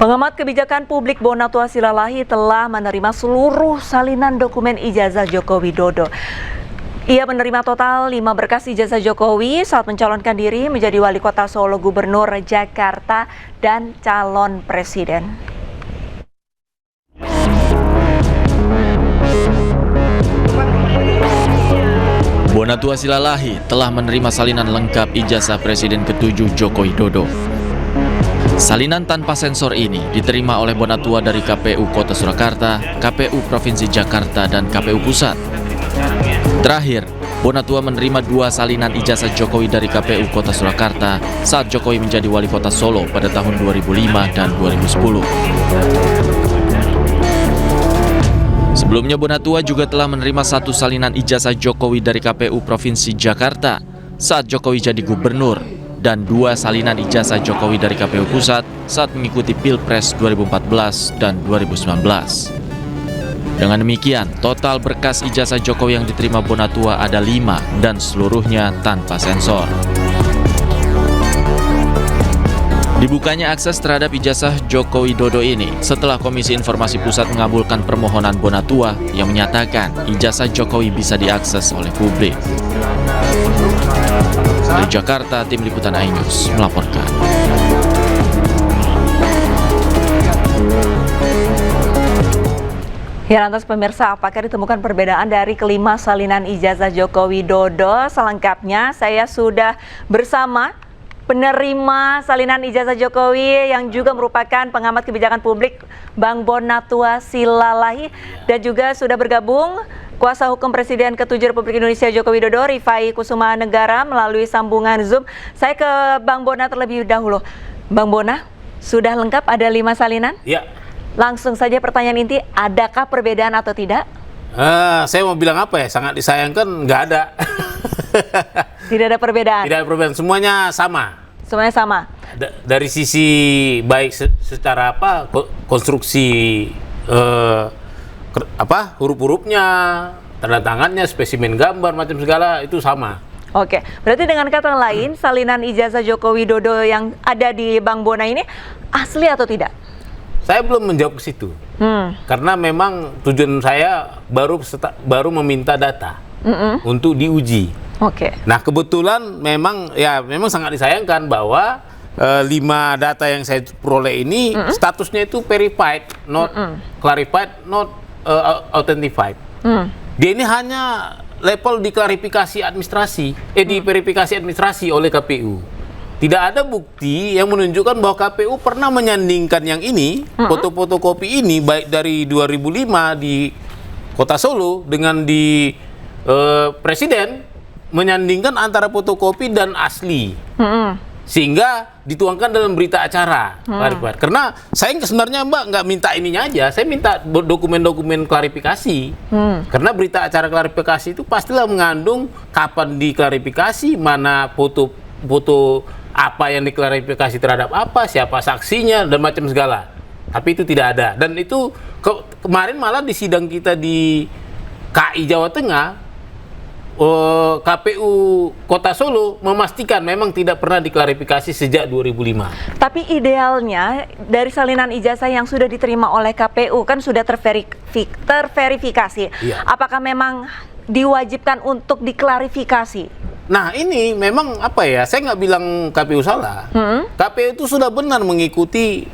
Pengamat kebijakan publik Bonatua Silalahi telah menerima seluruh salinan dokumen ijazah Joko Widodo. Ia menerima total 5 berkas ijazah Jokowi saat mencalonkan diri menjadi wali kota Solo, gubernur Jakarta, dan calon presiden. Bonatua Silalahi telah menerima salinan lengkap ijazah Presiden ke-7 Joko Widodo. Salinan tanpa sensor ini diterima oleh Bonatua dari KPU Kota Surakarta, KPU Provinsi Jakarta, dan KPU Pusat. Terakhir, Bonatua menerima 2 salinan ijazah Jokowi dari KPU Kota Surakarta saat Jokowi menjadi wali kota Solo pada tahun 2005 dan 2010. Sebelumnya, Bonatua juga telah menerima 1 salinan ijazah Jokowi dari KPU Provinsi Jakarta saat Jokowi jadi gubernur, dan 2 salinan ijazah Jokowi dari KPU Pusat saat mengikuti Pilpres 2014 dan 2019. Dengan demikian, total berkas ijazah Jokowi yang diterima Bonatua ada 5 dan seluruhnya tanpa sensor. Dibukanya akses terhadap ijazah Joko Widodo ini setelah Komisi Informasi Pusat mengabulkan permohonan Bonatua yang menyatakan ijazah Jokowi bisa diakses oleh publik. Dari Jakarta, Tim Liputan iNews melaporkan. Ya, lantas pemirsa, apakah ditemukan perbedaan dari kelima salinan ijazah Joko Widodo? Selengkapnya saya sudah bersama penerima salinan ijazah Jokowi yang juga merupakan pengamat kebijakan publik, Bang Bonatua Silalahi, dan juga sudah bergabung Kuasa Hukum Presiden ke-7 Republik Indonesia Joko Widodo, Rifai Kusuma Negara, melalui sambungan Zoom. Saya ke Bang Bona terlebih dahulu. Bang Bona, sudah lengkap ada 5 salinan? Ya. Langsung saja pertanyaan inti, adakah perbedaan atau tidak? Saya mau bilang apa ya, sangat disayangkan nggak ada. Tidak ada perbedaan? Tidak ada perbedaan, semuanya sama. Semuanya sama? Dari sisi baik secara konstruksi huruf-hurufnya, tanda tangannya, spesimen gambar, macam segala itu sama. Oke, berarti dengan kata lain, salinan ijazah Joko Widodo yang ada di Bang Bona ini asli atau tidak? Saya belum menjawab ke situ, karena memang tujuan saya baru meminta data untuk diuji. Oke. Nah, kebetulan memang sangat disayangkan bahwa 5 data yang saya peroleh ini statusnya itu verified, not clarified, not authentified. Dia ini hanya level diklarifikasi administrasi, diverifikasi administrasi oleh KPU. Tidak ada bukti yang menunjukkan bahwa KPU pernah menyandingkan yang ini, foto-fotokopi ini, baik dari 2005 di Kota Solo dengan di Presiden, menyandingkan antara fotokopi dan asli. Sehingga dituangkan dalam berita acara. Karena saya sebenarnya nggak minta ininya aja, saya minta dokumen-dokumen klarifikasi. Karena berita acara klarifikasi itu pastilah mengandung kapan diklarifikasi, mana foto apa yang diklarifikasi terhadap apa, siapa saksinya, dan macam segala. Tapi itu tidak ada. Dan itu kemarin malah di sidang kita di KI Jawa Tengah, KPU Kota Solo memastikan memang tidak pernah diklarifikasi sejak 2005. Tapi idealnya dari salinan ijazah yang sudah diterima oleh KPU kan sudah terverifikasi. Iya. Apakah memang diwajibkan untuk diklarifikasi? Nah, ini memang saya nggak bilang KPU salah. KPU itu sudah benar mengikuti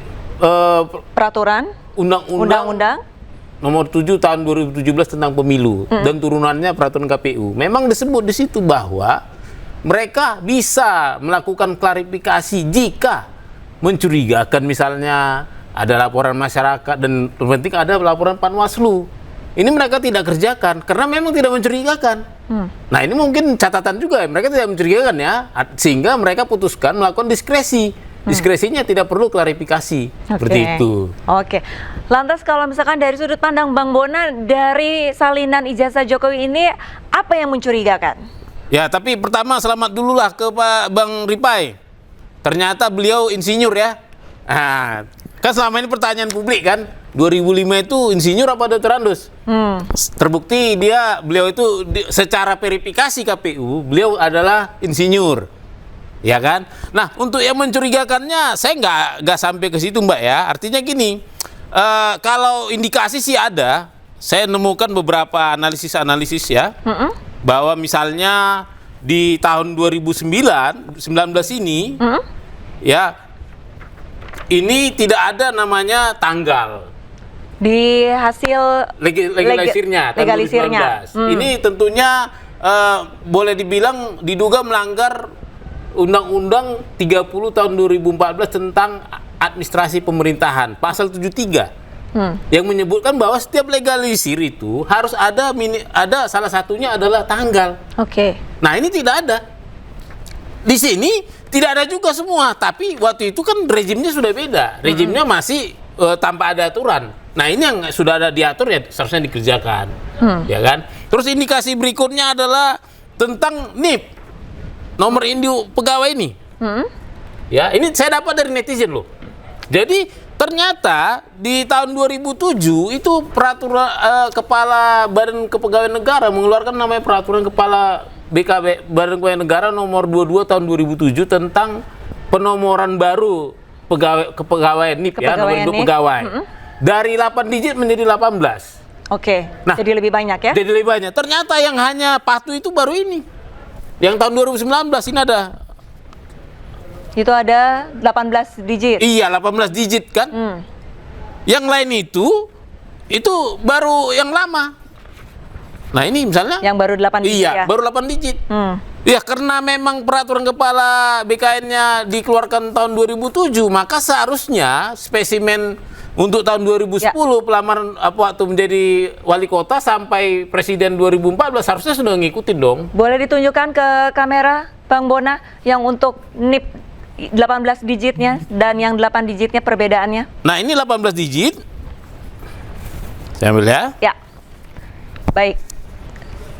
Peraturan? Undang-undang? Nomor 7 tahun 2017 tentang pemilu dan turunannya peraturan KPU. Memang disebut di situ bahwa mereka bisa melakukan klarifikasi jika mencurigakan, misalnya ada laporan masyarakat dan terpenting ada laporan Panwaslu. Ini mereka tidak kerjakan karena memang tidak mencurigakan. Nah, ini mungkin catatan juga ya, mereka tidak mencurigakan ya, sehingga mereka putuskan melakukan diskresi. Diskresinya tidak perlu klarifikasi. Seperti itu. Oke. Lantas kalau misalkan dari sudut pandang Bang Bona, dari salinan ijazah Jokowi ini apa yang mencurigakan? Ya, tapi pertama selamat dululah ke Pak Bang Rifai. Ternyata beliau insinyur ya. Nah, kan selama ini pertanyaan publik kan, 2005 itu insinyur apa doktorandus? Terbukti beliau itu secara verifikasi KPU, beliau adalah insinyur. Ya kan? Nah, untuk yang mencurigakannya, saya nggak sampai ke situ, Mbak ya. Artinya gini, kalau indikasi sih ada, saya nemukan beberapa analisis ya, bahwa misalnya di tahun 2019 ini, ya, ini tidak ada namanya tanggal di hasil legalisirnya tahun legalisirnya. 2019. Ini tentunya boleh dibilang diduga melanggar Undang-Undang 30 tahun 2014 tentang administrasi pemerintahan, pasal 73. Yang menyebutkan bahwa setiap legalisir itu harus ada salah satunya adalah tanggal. Oke. Nah, ini tidak ada. Di sini tidak ada juga semua, tapi waktu itu kan rejimnya sudah beda. Rejimnya masih tanpa ada aturan. Nah, ini yang sudah ada diatur ya seharusnya dikerjakan. Ya kan? Terus indikasi berikutnya adalah tentang NIP. Nomor induk pegawai ini. Ya, ini saya dapat dari netizen loh. Jadi ternyata di tahun 2007 itu peraturan Kepala Badan Kepegawaian Negara mengeluarkan namanya Peraturan Kepala BKB Badan Kepegawaian Negara nomor 22 tahun 2007 tentang penomoran baru kepegawaian NIP ya, nomor induk pegawai. Dari 8 digit menjadi 18. Oke. Nah, jadi lebih banyak ya? Jadi lebih banyak. Ternyata yang hanya patuh itu baru ini. Yang tahun 2019 ini ada. Itu ada 18 digit. Iya, 18 digit kan. Yang lain itu baru yang lama. Nah, ini misalnya Yang baru 8 digit iya, ya? baru 8 digit. Ya, karena memang peraturan kepala BKN-nya dikeluarkan tahun 2007, maka seharusnya spesimen untuk tahun 2010 pelamaran waktu menjadi wali kota sampai presiden 2014 harusnya sudah ngikutin dong. Boleh ditunjukkan ke kamera, Bang Bona, yang untuk NIP 18 digitnya dan yang 8 digitnya perbedaannya? Nah, ini 18 digit. Saya ambil ya. Ya. Baik.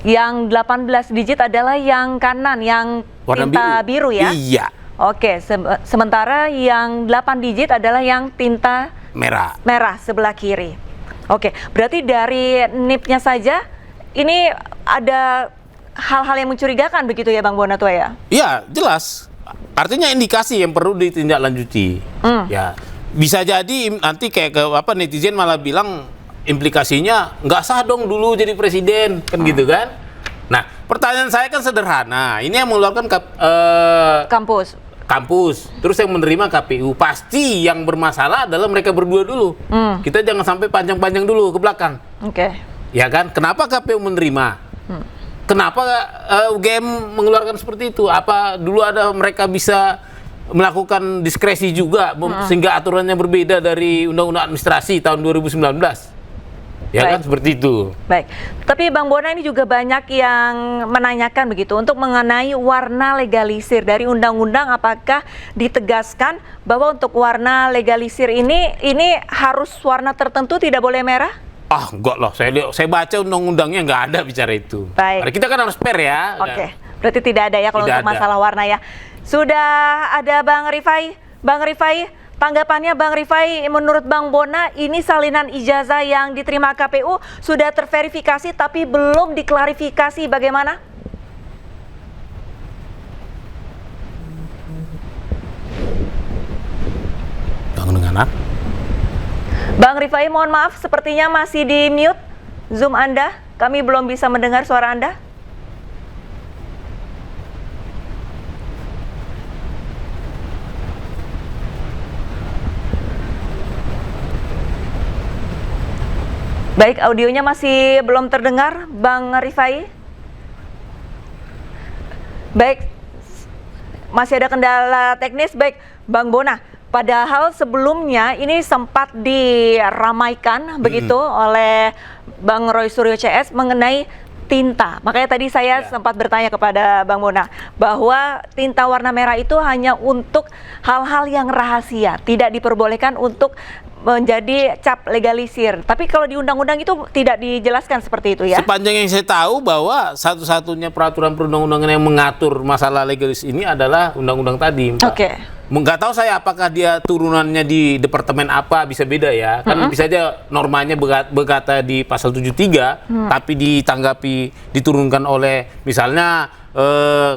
Yang 18 digit adalah yang kanan, yang Warna tinta biru ya? Iya. Oke, sementara yang 8 digit adalah yang tinta merah sebelah kiri. Oke, berarti dari NIP-nya saja ini ada hal-hal yang mencurigakan begitu ya Bang Bonatua ya? Iya, jelas. Artinya indikasi yang perlu ditindaklanjuti. Ya, bisa jadi nanti kayak netizen malah bilang implikasinya nggak sah dong dulu jadi presiden kan gitu kan? Nah, pertanyaan saya kan sederhana. Ini yang mengeluarkan kampus, terus yang menerima KPU. Pasti yang bermasalah adalah mereka berdua dulu. Kita jangan sampai panjang-panjang dulu ke belakang. Oke. Ya kan? Kenapa KPU menerima? Kenapa UGM mengeluarkan seperti itu? Apa dulu ada mereka bisa melakukan diskresi juga sehingga aturannya berbeda dari Undang-Undang Administrasi tahun 2019? Ya kan seperti itu. Baik, tapi Bang Bona ini juga banyak yang menanyakan begitu untuk mengenai warna legalisir dari undang-undang, apakah ditegaskan bahwa untuk warna legalisir ini harus warna tertentu, tidak boleh merah? Ah, enggak lah, saya baca undang-undangnya nggak ada bicara itu. Baik. Kita kan harus fair ya. Oke, berarti tidak ada ya kalau untuk masalah warna ya. Sudah ada Bang Rifai. Bang Rifai, tanggapannya Bang Rifai, menurut Bang Bona, ini salinan ijazah yang diterima KPU sudah terverifikasi tapi belum diklarifikasi, bagaimana? Bang Denganak. Bang Rifai, mohon maaf, sepertinya masih di mute Zoom Anda. Kami belum bisa mendengar suara Anda. Baik, audionya masih belum terdengar, Bang Rifai. Baik, masih ada kendala teknis. Baik, Bang Bona, padahal sebelumnya ini sempat diramaikan begitu oleh Bang Roy Suryo CS mengenai tinta. Makanya tadi saya sempat bertanya kepada Bang Bona bahwa tinta warna merah itu hanya untuk hal-hal yang rahasia, tidak diperbolehkan untuk menjadi cap legalisir. Tapi kalau di undang-undang itu tidak dijelaskan seperti itu ya? Sepanjang yang saya tahu bahwa satu-satunya peraturan perundang-undangan yang mengatur masalah legalis ini adalah undang-undang tadi. Oke. nggak tahu saya apakah dia turunannya di departemen apa, bisa beda ya. Kan bisa aja normanya berkata di pasal 73, tapi diturunkan oleh misalnya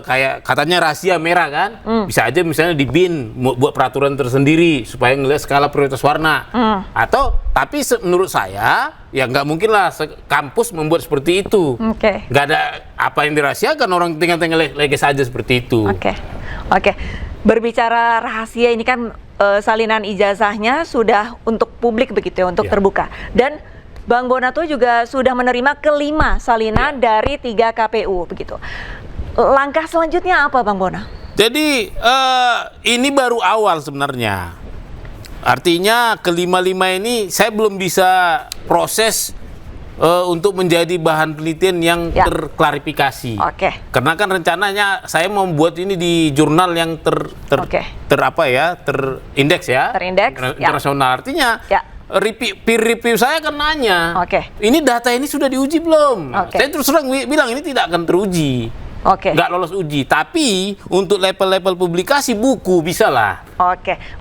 kayak katanya rahasia merah kan. Bisa aja misalnya di BIN buat peraturan tersendiri supaya ngelihat skala prioritas warna. Atau tapi menurut saya ya nggak mungkin lah kampus membuat seperti itu. Nggak ada apa yang dirahasiakan, orang tinggal-tinggal lagi saja seperti itu. Oke. Berbicara rahasia ini kan salinan ijazahnya sudah untuk publik begitu ya, untuk terbuka. Dan Bang Bonatua juga sudah menerima kelima salinan dari 3 KPU begitu. Langkah selanjutnya apa, Bang Bona? Jadi ini baru awal sebenarnya. Artinya kelima-lima ini saya belum bisa proses untuk menjadi bahan penelitian yang terklarifikasi. Karena kan rencananya saya mau membuat ini di jurnal yang terindeks ya. Internasional. Artinya peer review saya akan nanya, ini data ini sudah diuji belum? Saya terus terang bilang ini tidak akan teruji. Nggak lolos uji, tapi untuk level-level publikasi buku bisa lah.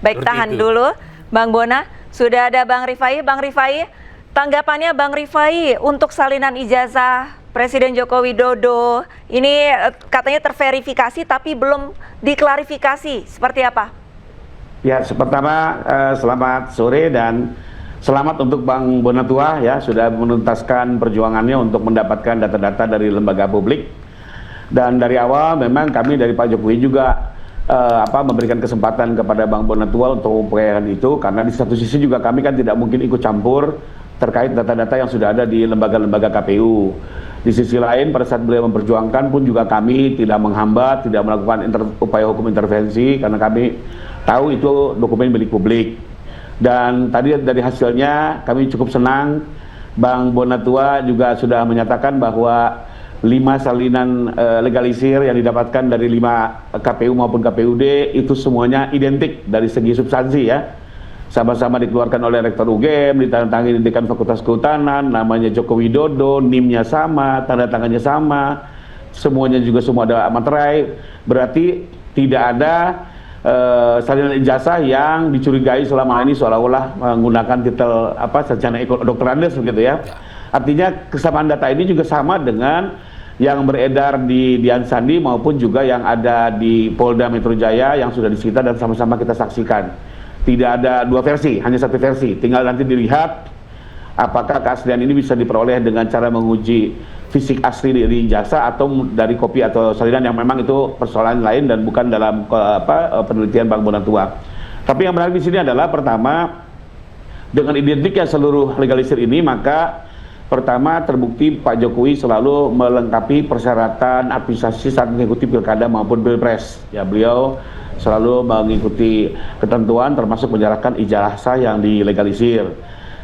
Baik, tahan dulu Bang Bona. Sudah ada Bang Rifai. Bang Rifai, tanggapannya Bang Rifai untuk salinan ijazah Presiden Joko Widodo ini katanya terverifikasi tapi belum diklarifikasi, seperti apa? Ya, pertama selamat sore dan selamat untuk Bang Bonatua ya, sudah menuntaskan perjuangannya untuk mendapatkan data-data dari lembaga publik. Dan dari awal memang kami dari Pak Jokowi juga memberikan kesempatan kepada Bang Bonatua untuk upayaan itu, karena di satu sisi juga kami kan tidak mungkin ikut campur terkait data-data yang sudah ada di lembaga-lembaga KPU. Di sisi lain pada saat beliau memperjuangkan pun juga kami tidak menghambat, tidak melakukan upaya hukum intervensi, karena kami tahu itu dokumen milik publik. Dan tadi dari hasilnya kami cukup senang, Bang Bonatua juga sudah menyatakan bahwa 5 salinan legalisir yang didapatkan dari 5 KPU maupun KPUD itu semuanya identik dari segi substansi ya. Sama-sama dikeluarkan oleh Rektor UGM, ditandatangani Dekan Fakultas Kehutanan, namanya Joko Widodo, NIM-nya sama, tanda tangannya sama, semuanya juga semua ada materai. Berarti tidak ada salinan ijazah yang dicurigai selama ini seolah-olah menggunakan titel sarjana Dr. Andes begitu ya. Artinya kesamaan data ini juga sama dengan yang beredar di Dian Sandi maupun juga yang ada di Polda Metro Jaya yang sudah disita dan sama-sama kita saksikan. Tidak ada 2 versi, hanya 1 versi. Tinggal nanti dilihat apakah keaslian ini bisa diperoleh dengan cara menguji fisik asli dari ijazah atau dari kopi atau salinan yang memang itu persoalan lain dan bukan dalam penelitian Bang Bonatua. Tapi yang menarik di sini adalah pertama, dengan identiknya seluruh legalisir ini, maka pertama terbukti Pak Jokowi selalu melengkapi persyaratan administrasi saat mengikuti pilkada maupun pilpres. Ya, beliau selalu mengikuti ketentuan termasuk menyerahkan ijazah yang dilegalisir.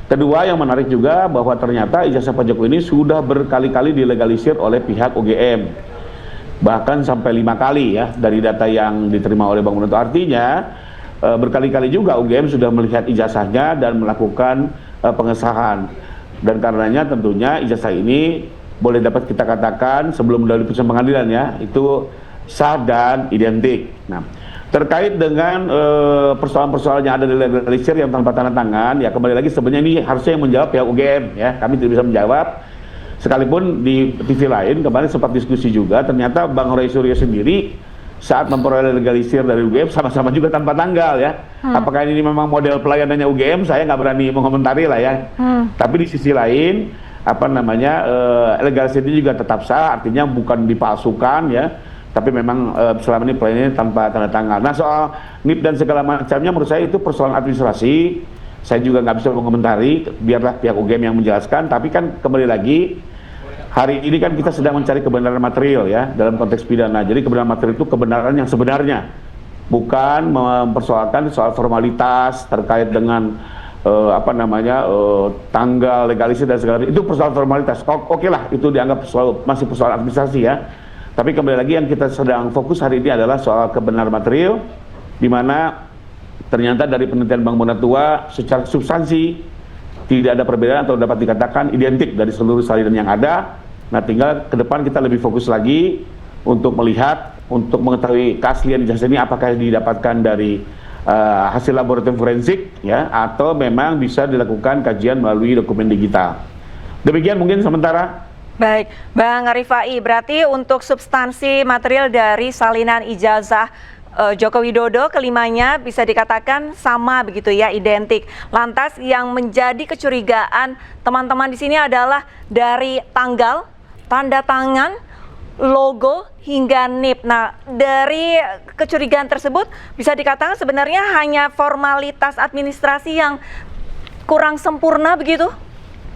Kedua, yang menarik juga bahwa ternyata ijazah Pak Jokowi ini sudah berkali-kali dilegalisir oleh pihak UGM. Bahkan sampai 5 kali ya dari data yang diterima oleh Bang Bonatua. Artinya berkali-kali juga UGM sudah melihat ijazahnya dan melakukan pengesahan. Dan karenanya tentunya ijazah ini boleh dapat kita katakan sebelum melalui putusan pengadilan ya, itu sah dan identik. Nah, terkait dengan persoalan-persoalan yang ada di legalisir yang tanpa tanda tangan, ya kembali lagi sebenarnya ini harusnya yang menjawab pihak UGM ya, kami tidak bisa menjawab. Sekalipun di TV lain kemarin sempat diskusi juga, ternyata Bang Roy Suryo sendiri saat memperoleh legalisir dari UGM sama-sama juga tanpa tanggal ya. Apakah ini memang model pelayanannya UGM, saya nggak berani mengomentari lah ya. Tapi di sisi lain legalisir ini juga tetap sah, artinya bukan dipalsukan ya, tapi memang selama ini pelayanannya tanpa tanda tangan. Nah, soal NIP dan segala macamnya menurut saya itu persoalan administrasi, saya juga nggak bisa mengomentari, biarlah pihak UGM yang menjelaskan. Tapi kan kembali lagi, hari ini kan kita sedang mencari kebenaran material ya dalam konteks pidana. Jadi kebenaran material itu kebenaran yang sebenarnya, bukan mempersoalkan soal formalitas terkait dengan tanggal legalisir dan segala macam. Itu persoalan formalitas. Oke lah, itu dianggap masih persoalan administrasi ya. Tapi kembali lagi yang kita sedang fokus hari ini adalah soal kebenaran material, di mana ternyata dari penelitian Bang Bonatua secara substansi tidak ada perbedaan atau dapat dikatakan identik dari seluruh salinan yang ada. Nah, tinggal ke depan kita lebih fokus lagi untuk melihat untuk mengetahui keaslian ijazah ini apakah didapatkan dari hasil laboratorium forensik ya atau memang bisa dilakukan kajian melalui dokumen digital. Demikian mungkin sementara. Baik, Bang Rifai, berarti untuk substansi material dari salinan ijazah Joko Widodo kelimanya bisa dikatakan sama begitu ya, identik. Lantas yang menjadi kecurigaan teman-teman di sini adalah dari tanggal, tanda tangan, logo hingga NIP. Nah, dari kecurigaan tersebut bisa dikatakan sebenarnya hanya formalitas administrasi yang kurang sempurna begitu?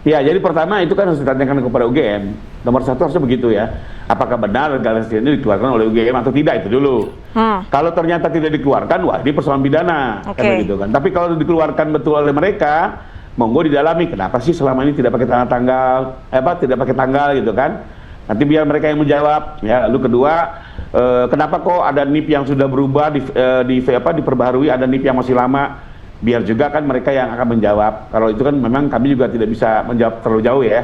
Ya, jadi pertama itu kan harus ditanyakan kepada UGM. Nomor satu harusnya begitu ya. Apakah benar legalisir ini dikeluarkan oleh UGM atau tidak, itu dulu. Kalau ternyata tidak dikeluarkan, wah ini persoalan pidana. Kan begitu kan. Tapi kalau dikeluarkan betul oleh mereka, monggo didalami. Kenapa sih selama ini tidak pakai tidak pakai tanggal gitu kan? Nanti biar mereka yang menjawab. Ya, lalu kedua, kenapa kok ada NIP yang sudah berubah diperbaharui, ada NIP yang masih lama? Biar juga kan mereka yang akan menjawab. Kalau itu kan memang kami juga tidak bisa menjawab terlalu jauh ya.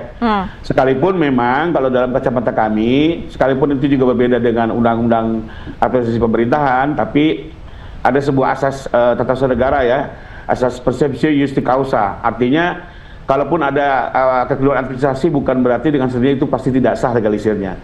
Sekalipun memang kalau dalam kacamata kami, sekalipun itu juga berbeda dengan undang-undang administrasi pemerintahan, tapi ada sebuah asas tata usaha negara ya, asas persepsio justi causa. Artinya kalaupun ada kekeliruan administrasi bukan berarti dengan sendirinya itu pasti tidak sah legalisirnya.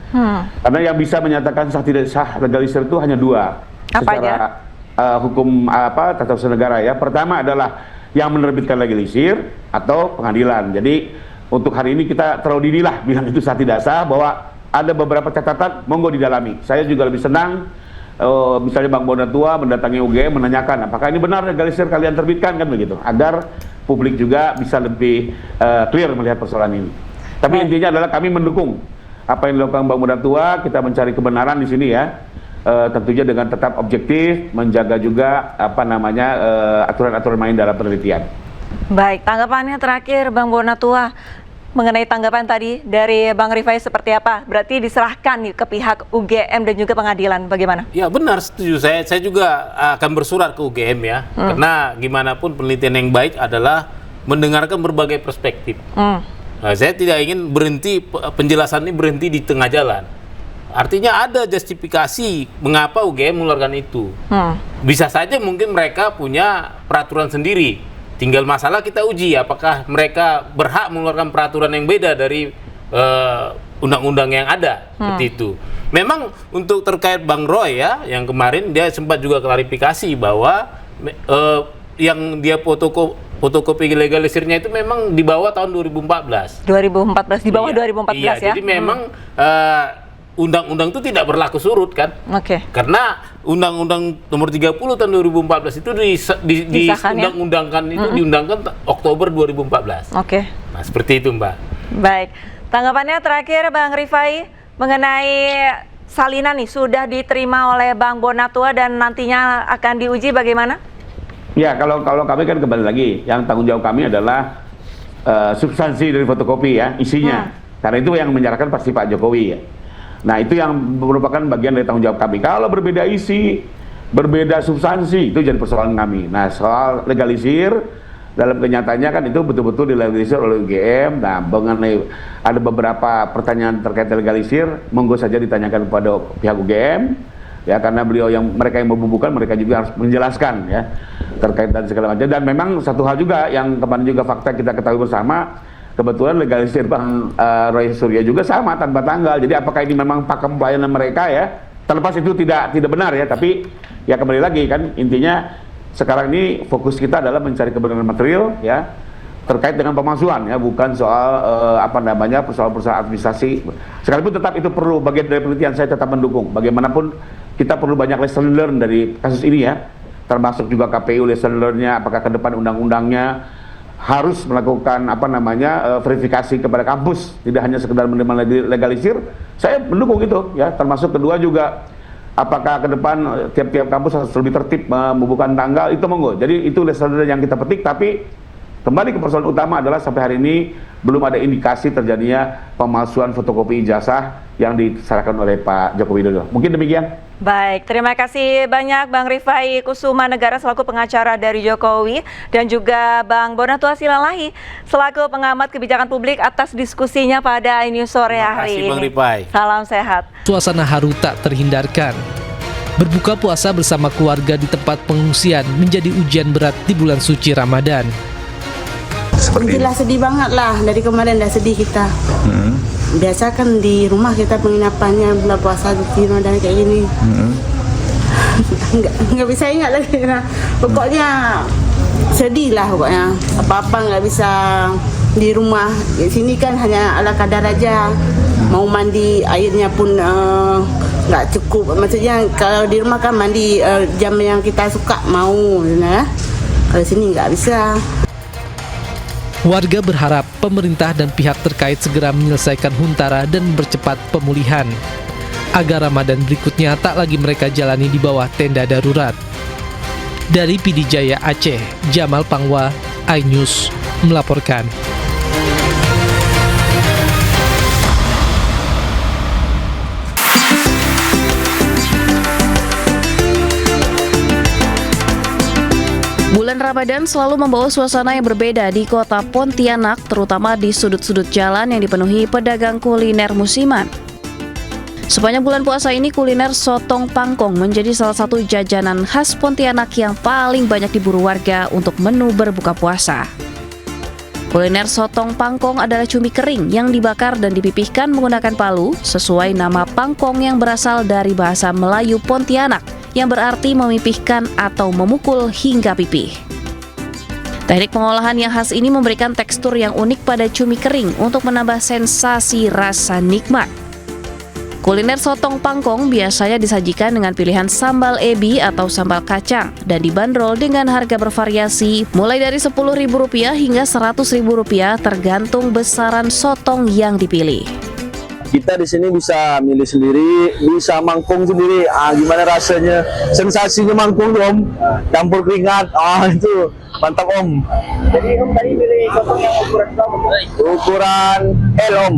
Karena yang bisa menyatakan sah tidak sah legalisir itu hanya dua. Apa secara hukum tata usaha negara ya. Pertama adalah yang menerbitkan legalisir atau pengadilan. Jadi untuk hari ini kita terlalu dini lah bilang itu sah tidak sah, bahwa ada beberapa catatan, monggo didalami. Saya juga lebih senang misalnya Bang Bonatua mendatangi UGM menanyakan apakah ini benar legalisir kalian terbitkan, kan begitu, agar publik juga bisa lebih clear melihat persoalan ini. Tapi intinya adalah kami mendukung apa yang dilakukan Bang Bonatua. Kita mencari kebenaran di sini ya. Tentunya dengan tetap objektif, menjaga juga aturan-aturan main dalam penelitian. Baik, tanggapannya terakhir Bang Bonatua mengenai tanggapan tadi dari Bang Rifai seperti apa? Berarti diserahkan ke pihak UGM dan juga pengadilan, bagaimana? Ya benar, setuju. Saya juga akan bersurat ke UGM ya, karena gimana pun penelitian yang baik adalah mendengarkan berbagai perspektif. Nah, saya tidak ingin penjelasan ini berhenti di tengah jalan. Artinya ada justifikasi mengapa UGM mengeluarkan itu. Bisa saja mungkin mereka punya peraturan sendiri. Tinggal masalah kita uji apakah mereka berhak mengeluarkan peraturan yang beda dari undang-undang yang ada. Seperti itu. Memang untuk terkait Bang Roy ya, yang kemarin dia sempat juga klarifikasi bahwa yang dia fotokopi legalisirnya itu memang di bawah tahun 2014. 2014, di bawah 2014 iya, ya? Jadi memang undang-undang itu tidak berlaku surut kan? Karena Undang-Undang Nomor 30 tahun 2014 itu diundang-undangkan itu diundangkan Oktober 2014. Nah, seperti itu, Mbak. Baik. Tanggapannya terakhir Bang Rifai mengenai salinan nih sudah diterima oleh Bang Bonatua dan nantinya akan diuji bagaimana? Ya, kalau kami kan kembali lagi, yang tanggung jawab kami adalah substansi dari fotokopi ya, isinya. Karena itu yang menyerahkan pasti Pak Jokowi ya. Nah, itu yang merupakan bagian dari tanggung jawab kami. Kalau berbeda isi, berbeda substansi, itu jadi persoalan kami. Nah, soal legalisir, dalam kenyataannya kan itu betul-betul dilegalisir oleh UGM. Nah, mengenai ada beberapa pertanyaan terkait legalisir, monggo saja ditanyakan kepada pihak UGM. Ya, karena mereka yang membubuhkan, mereka juga harus menjelaskan ya terkait dan segala macam. Dan memang satu hal juga yang kemarin juga fakta kita ketahui bersama, kebetulan legalisir Bang Roy Suryo juga sama tanpa tanggal. Jadi apakah ini memang pakem pelayanan mereka ya? Terlepas itu tidak benar ya, tapi ya kembali lagi kan intinya sekarang ini fokus kita adalah mencari kebenaran material ya terkait dengan pemalsuan ya, bukan soal persoalan administrasi. Sekalipun tetap itu perlu bagian dari penelitian, saya tetap mendukung. Bagaimanapun kita perlu banyak lesson learn dari kasus ini ya, termasuk juga KPU lesson learn-nya, apakah ke depan undang-undangnya harus melakukan verifikasi kepada kampus, tidak hanya sekedar menerima legalisir. Saya mendukung itu ya, termasuk kedua juga apakah ke depan tiap-tiap kampus harus lebih tertib membubuhkan tanggal, itu monggo. Jadi itu lesson yang kita petik, tapi kembali ke persoalan utama adalah sampai hari ini belum ada indikasi terjadinya pemalsuan fotokopi ijazah yang diserahkan oleh Pak Joko Widodo. Mungkin demikian. Baik, terima kasih banyak Bang Rifai Kusuma Negara selaku pengacara dari Jokowi dan juga Bang Bonatua Silalahi selaku pengamat kebijakan publik atas diskusinya pada iNews sore hari ini. Terima kasih Bang Rifai. Salam sehat. Suasana haru tak terhindarkan Berbuka puasa bersama keluarga di tempat pengungsian menjadi ujian berat di bulan suci Ramadan. Jelas sedih banget lah, dari kemarin dah sedih kita. Biasa kan di rumah kita penginapannya bulan puasa di Ramadan kayak gini. Nggak bisa ingat lagi. Pokoknya sedih lah pokoknya. Apa-apa nggak bisa di rumah. Di sini kan hanya ala kadar aja. Mau mandi airnya pun nggak cukup. Maksudnya kalau di rumah kan mandi jam yang kita suka mau, ya. Kalau sini nggak bisa. Warga berharap pemerintah dan pihak terkait segera menyelesaikan huntara dan mempercepat pemulihan agar Ramadan berikutnya tak lagi mereka jalani di bawah tenda darurat. Dari PD Jaya Aceh, Jamal Pangwa, iNews melaporkan. Bulan Ramadan selalu membawa suasana yang berbeda di kota Pontianak, terutama di sudut-sudut jalan yang dipenuhi pedagang kuliner musiman. Sepanjang bulan puasa ini, kuliner sotong pangkong menjadi salah satu jajanan khas Pontianak yang paling banyak diburu warga untuk menu berbuka puasa. Kuliner sotong pangkong adalah cumi kering yang dibakar dan dipipihkan menggunakan palu, sesuai nama pangkong yang berasal dari bahasa Melayu Pontianak, yang berarti memipihkan atau memukul hingga pipih. Teknik pengolahan yang khas ini memberikan tekstur yang unik pada cumi kering untuk menambah sensasi rasa nikmat. Kuliner sotong pangkong biasanya disajikan dengan pilihan sambal ebi atau sambal kacang dan dibanderol dengan harga bervariasi mulai dari Rp10.000 hingga Rp100.000 tergantung besaran sotong yang dipilih. Kita di sini bisa milih sendiri, bisa mangkung sendiri. Gimana rasanya? Sensasinya mangkung, Om. Campur keringat. Itu mantap, Om. Jadi Om tadi pilih sotong yang ukuran berapa? Ukuran L, Om.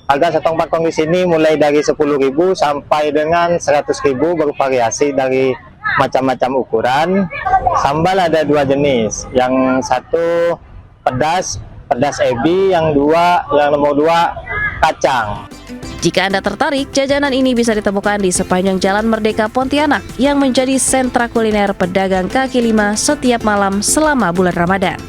Harga sotong pangkong di sini mulai dari Rp10.000 sampai dengan Rp100.000, bervariasi dari macam-macam ukuran. Sambal ada 2 jenis. Yang satu pedas ebi, yang nomor 2 kacang. Jika Anda tertarik, jajanan ini bisa ditemukan di sepanjang Jalan Merdeka Pontianak yang menjadi sentra kuliner pedagang kaki lima setiap malam selama bulan Ramadan.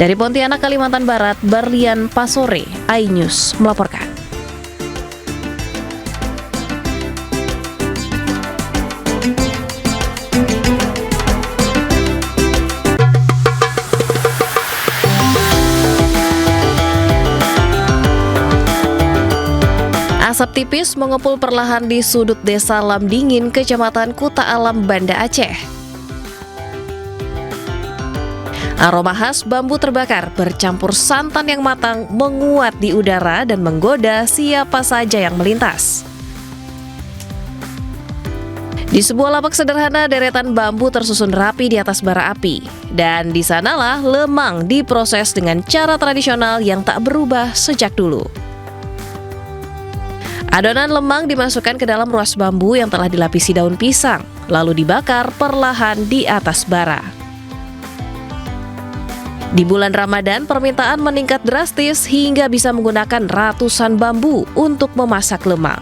Dari Pontianak, Kalimantan Barat, Berlian Pasore, iNews melaporkan. Asap tipis mengepul perlahan di sudut desa Lamdingin, Kecamatan Kuta Alam, Banda Aceh. Aroma khas bambu terbakar bercampur santan yang matang menguat di udara dan menggoda siapa saja yang melintas. Di sebuah lapak sederhana, deretan bambu tersusun rapi di atas bara api. Dan di sanalah lemang diproses dengan cara tradisional yang tak berubah sejak dulu. Adonan lemang dimasukkan ke dalam ruas bambu yang telah dilapisi daun pisang, lalu dibakar perlahan di atas bara. Di bulan Ramadan, permintaan meningkat drastis hingga bisa menggunakan ratusan bambu untuk memasak lemang.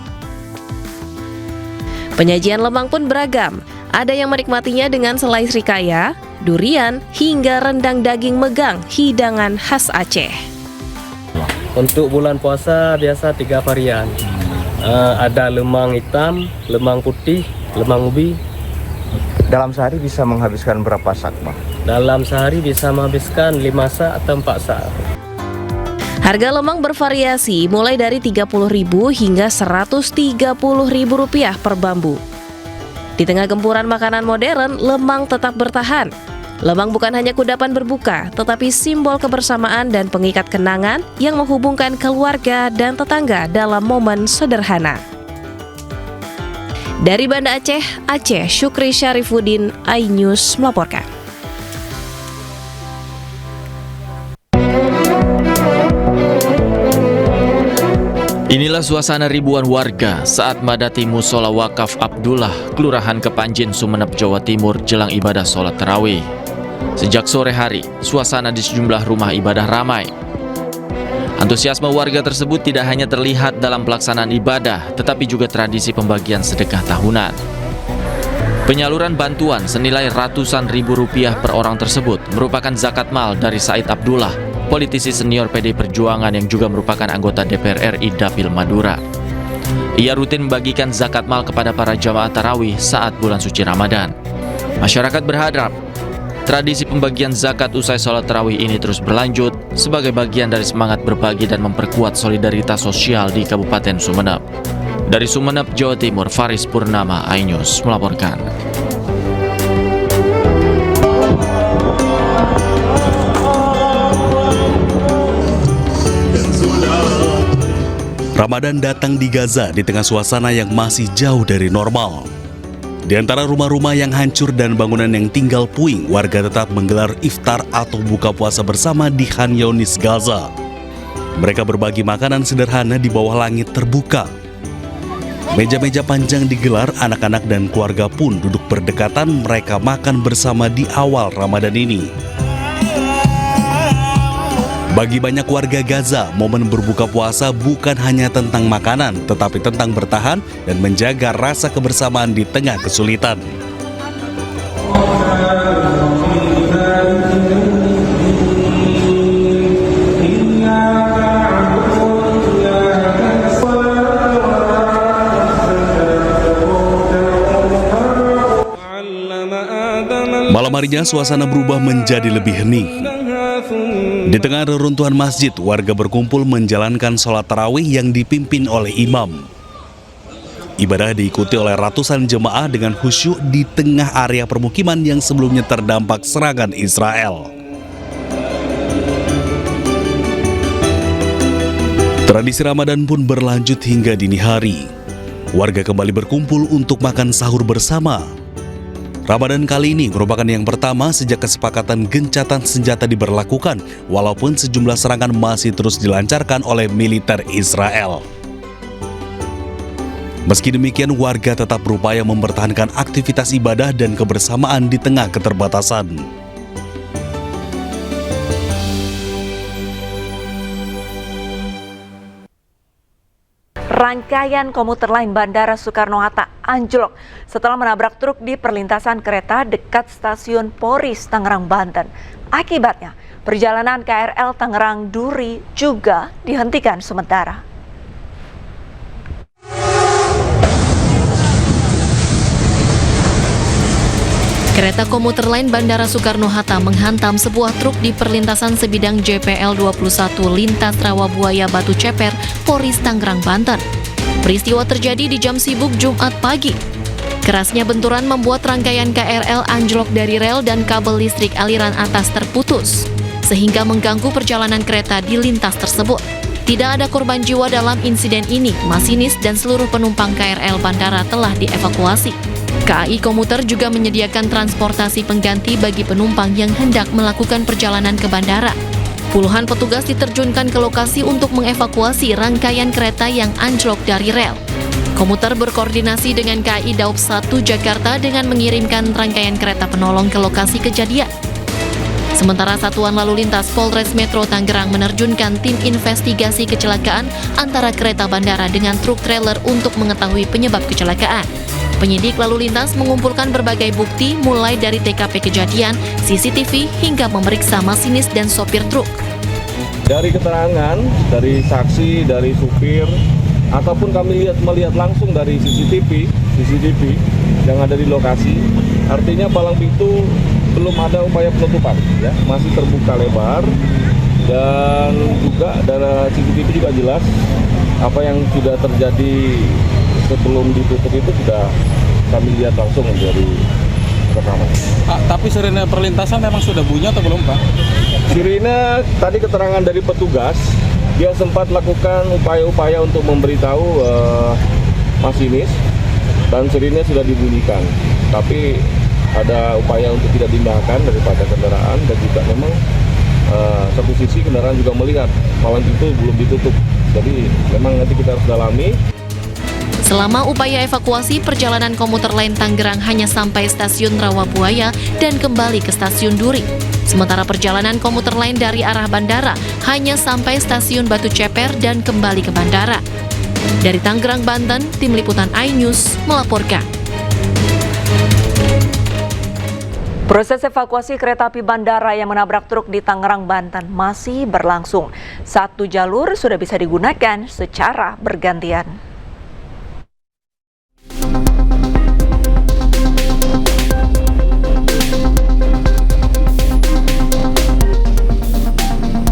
Penyajian lemang pun beragam. Ada yang menikmatinya dengan selai srikaya, durian, hingga rendang daging megang, hidangan khas Aceh. Untuk bulan puasa biasa 3 varian. Ada lemang hitam, lemang putih, lemang ubi. Dalam sehari bisa menghabiskan berapa sak, Bang? Dalam sehari bisa menghabiskan 5 sak atau 4 sak. Harga lemang bervariasi mulai dari Rp30.000 hingga Rp130.000 per bambu. Di tengah gempuran makanan modern, lemang tetap bertahan. Lemang bukan hanya kudapan berbuka, tetapi simbol kebersamaan dan pengikat kenangan yang menghubungkan keluarga dan tetangga dalam momen sederhana. Dari Banda Aceh, Syukri Syarifuddin, iNews melaporkan. Inilah suasana ribuan warga saat madati Musola Wakaf Abdullah, Kelurahan Kepanjen, Sumeneb, Jawa Timur jelang ibadah sholat tarawih. Sejak sore hari, suasana di sejumlah rumah ibadah ramai. Antusiasme warga tersebut tidak hanya terlihat dalam pelaksanaan ibadah, tetapi juga tradisi pembagian sedekah tahunan. Penyaluran bantuan senilai ratusan ribu rupiah per orang tersebut merupakan zakat mal dari Said Abdullah, politisi senior PDI Perjuangan yang juga merupakan anggota DPR RI Dapil Madura. Ia rutin membagikan zakat mal kepada para jamaah tarawih saat bulan suci Ramadan. Masyarakat berharap tradisi pembagian zakat usai sholat tarawih ini terus berlanjut sebagai bagian dari semangat berbagi dan memperkuat solidaritas sosial di Kabupaten Sumeneb. Dari Sumeneb, Jawa Timur, Faris Purnama, iNews melaporkan. Ramadan datang di Gaza di tengah suasana yang masih jauh dari normal. Di antara rumah-rumah yang hancur dan bangunan yang tinggal puing, warga tetap menggelar iftar atau buka puasa bersama di Khan Younis, Gaza. Mereka berbagi makanan sederhana di bawah langit terbuka. Meja-meja panjang digelar, anak-anak dan keluarga pun duduk berdekatan, mereka makan bersama di awal Ramadan ini. Bagi banyak warga Gaza, momen berbuka puasa bukan hanya tentang makanan, tetapi tentang bertahan dan menjaga rasa kebersamaan di tengah kesulitan. Malam harinya suasana berubah menjadi lebih hening. Di tengah reruntuhan masjid, warga berkumpul menjalankan sholat tarawih yang dipimpin oleh imam. Ibadah diikuti oleh ratusan jemaah dengan khusyuk di tengah area permukiman yang sebelumnya terdampak serangan Israel. Tradisi Ramadan pun berlanjut hingga dini hari. Warga kembali berkumpul untuk makan sahur bersama. Ramadan kali ini merupakan yang pertama sejak kesepakatan gencatan senjata diberlakukan, walaupun sejumlah serangan masih terus dilancarkan oleh militer Israel. Meski demikian, warga tetap berupaya mempertahankan aktivitas ibadah dan kebersamaan di tengah keterbatasan. Rangkaian komuter lain Bandara Soekarno-Hatta anjlok setelah menabrak truk di perlintasan kereta dekat stasiun Poris, Tangerang, Banten. Akibatnya, perjalanan KRL Tangerang Duri juga dihentikan sementara. Kereta komuter lain Bandara Soekarno-Hatta menghantam sebuah truk di perlintasan sebidang JPL 21 lintas Rawabuaya Batu Ceper, Poris, Tangerang, Banten. Peristiwa terjadi di jam sibuk Jumat pagi. Kerasnya benturan membuat rangkaian KRL anjlok dari rel dan kabel listrik aliran atas terputus, sehingga mengganggu perjalanan kereta di lintas tersebut. Tidak ada korban jiwa dalam insiden ini, masinis dan seluruh penumpang KRL Bandara telah dievakuasi. KAI Komuter juga menyediakan transportasi pengganti bagi penumpang yang hendak melakukan perjalanan ke bandara. Puluhan petugas diterjunkan ke lokasi untuk mengevakuasi rangkaian kereta yang anjlok dari rel. Komuter berkoordinasi dengan KAI Daob 1 Jakarta dengan mengirimkan rangkaian kereta penolong ke lokasi kejadian. Sementara Satuan Lalu Lintas Polres Metro Tangerang menerjunkan tim investigasi kecelakaan antara kereta bandara dengan truk trailer untuk mengetahui penyebab kecelakaan. Penyidik lalu lintas mengumpulkan berbagai bukti mulai dari TKP kejadian, CCTV, hingga memeriksa masinis dan sopir truk. Dari keterangan, dari saksi, dari supir, ataupun kami melihat langsung dari CCTV yang ada di lokasi, artinya palang pintu belum ada upaya penutupan, ya, masih terbuka lebar, dan juga dari CCTV juga jelas apa yang sudah terjadi sebelum ditutup itu sudah kami lihat langsung dari rekaman. Tapi sirine perlintasan memang sudah bunyi atau belum, Pak? Sirine tadi keterangan dari petugas, dia sempat lakukan upaya-upaya untuk memberitahu masinis dan sirine sudah dibunyikan. Tapi ada upaya untuk tidak diindahkan daripada kendaraan dan juga memang satu sisi kendaraan juga melihat palang itu belum ditutup. Jadi memang nanti kita harus dalami. Selama upaya evakuasi, perjalanan komuter lain Tangerang hanya sampai stasiun Rawabuaya dan kembali ke stasiun Duri. Sementara perjalanan komuter lain dari arah bandara hanya sampai stasiun Batu Ceper dan kembali ke bandara. Dari Tangerang, Banten, Tim Liputan iNews melaporkan. Proses evakuasi kereta api bandara yang menabrak truk di Tangerang, Banten masih berlangsung. Satu jalur sudah bisa digunakan secara bergantian.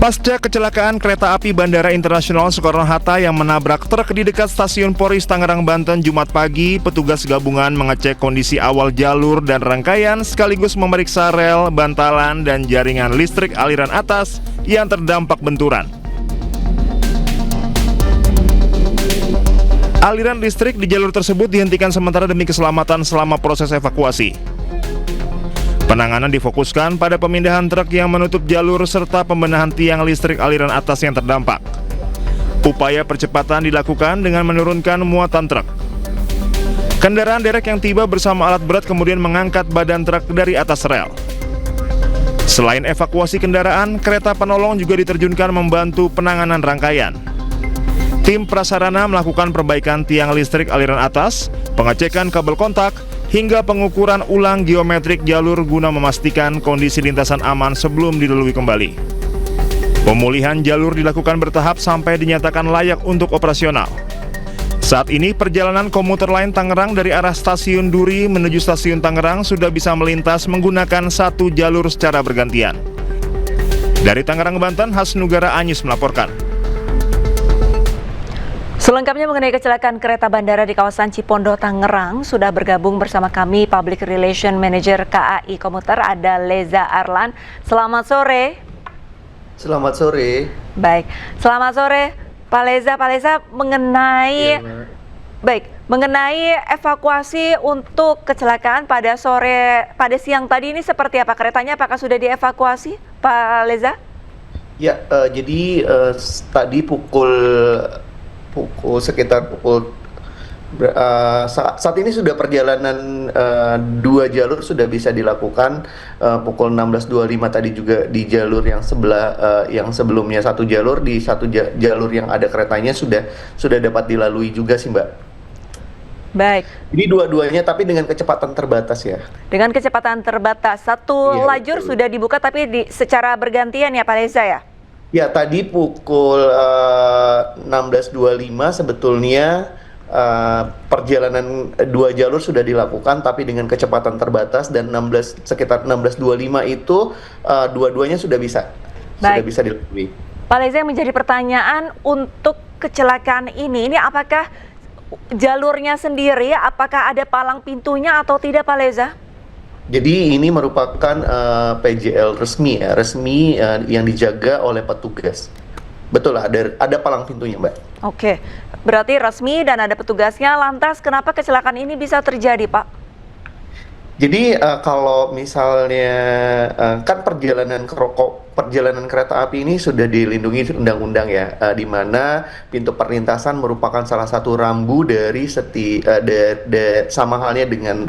Pasca kecelakaan kereta api Bandara Internasional Soekarno-Hatta yang menabrak truk di dekat stasiun Poris Tangerang, Banten Jumat pagi, petugas gabungan mengecek kondisi awal jalur dan rangkaian sekaligus memeriksa rel, bantalan, dan jaringan listrik aliran atas yang terdampak benturan. Aliran listrik di jalur tersebut dihentikan sementara demi keselamatan selama proses evakuasi. Penanganan difokuskan pada pemindahan truk yang menutup jalur serta pembenahan tiang listrik aliran atas yang terdampak. Upaya percepatan dilakukan dengan menurunkan muatan truk. Kendaraan derek yang tiba bersama alat berat kemudian mengangkat badan truk dari atas rel. Selain evakuasi kendaraan, kereta penolong juga diterjunkan membantu penanganan rangkaian. Tim prasarana melakukan perbaikan tiang listrik aliran atas, pengecekan kabel kontak, hingga pengukuran ulang geometrik jalur guna memastikan kondisi lintasan aman sebelum dilalui kembali. Pemulihan jalur dilakukan bertahap sampai dinyatakan layak untuk operasional. Saat ini perjalanan komuter lain Tangerang dari arah stasiun Duri menuju stasiun Tangerang sudah bisa melintas menggunakan satu jalur secara bergantian. Dari Tangerang, Banten, Hasnugara Anyus melaporkan. Selengkapnya mengenai kecelakaan kereta bandara di kawasan Cipondo, Tangerang, sudah bergabung bersama kami Public Relation Manager KAI Komuter, ada Leza Arlan. Selamat sore. Selamat sore. Baik, selamat sore Pak Leza. Pak Leza, mengenai mengenai evakuasi untuk kecelakaan pada siang tadi ini seperti apa? Keretanya apakah sudah dievakuasi, Pak Leza? Ya, jadi tadi sekitar pukul saat ini sudah perjalanan dua jalur sudah bisa dilakukan. Pukul 16.25 tadi juga di jalur yang sebelah yang sebelumnya satu jalur, di satu jalur yang ada keretanya sudah dapat dilalui juga sih, Mbak. Baik. Jadi dua-duanya tapi dengan kecepatan terbatas ya. Dengan kecepatan terbatas. Satu lajur betul. Sudah dibuka tapi secara bergantian ya Pak Leza ya? Ya, tadi pukul 16.25 sebetulnya perjalanan dua jalur sudah dilakukan tapi dengan kecepatan terbatas, dan sekitar 16.25 itu dua-duanya sudah bisa dilalui. Pak Leza, yang menjadi pertanyaan untuk kecelakaan ini apakah jalurnya sendiri, apakah ada palang pintunya atau tidak Pak Leza? Jadi ini merupakan PJL resmi yang dijaga oleh petugas. Betul lah, ada palang pintunya, Mbak. Oke, berarti resmi dan ada petugasnya. Lantas kenapa kecelakaan ini bisa terjadi, Pak? Jadi kalau misalnya kan perjalanan kereta api ini sudah dilindungi undang-undang ya, di mana pintu perlintasan merupakan salah satu rambu dari sama halnya dengan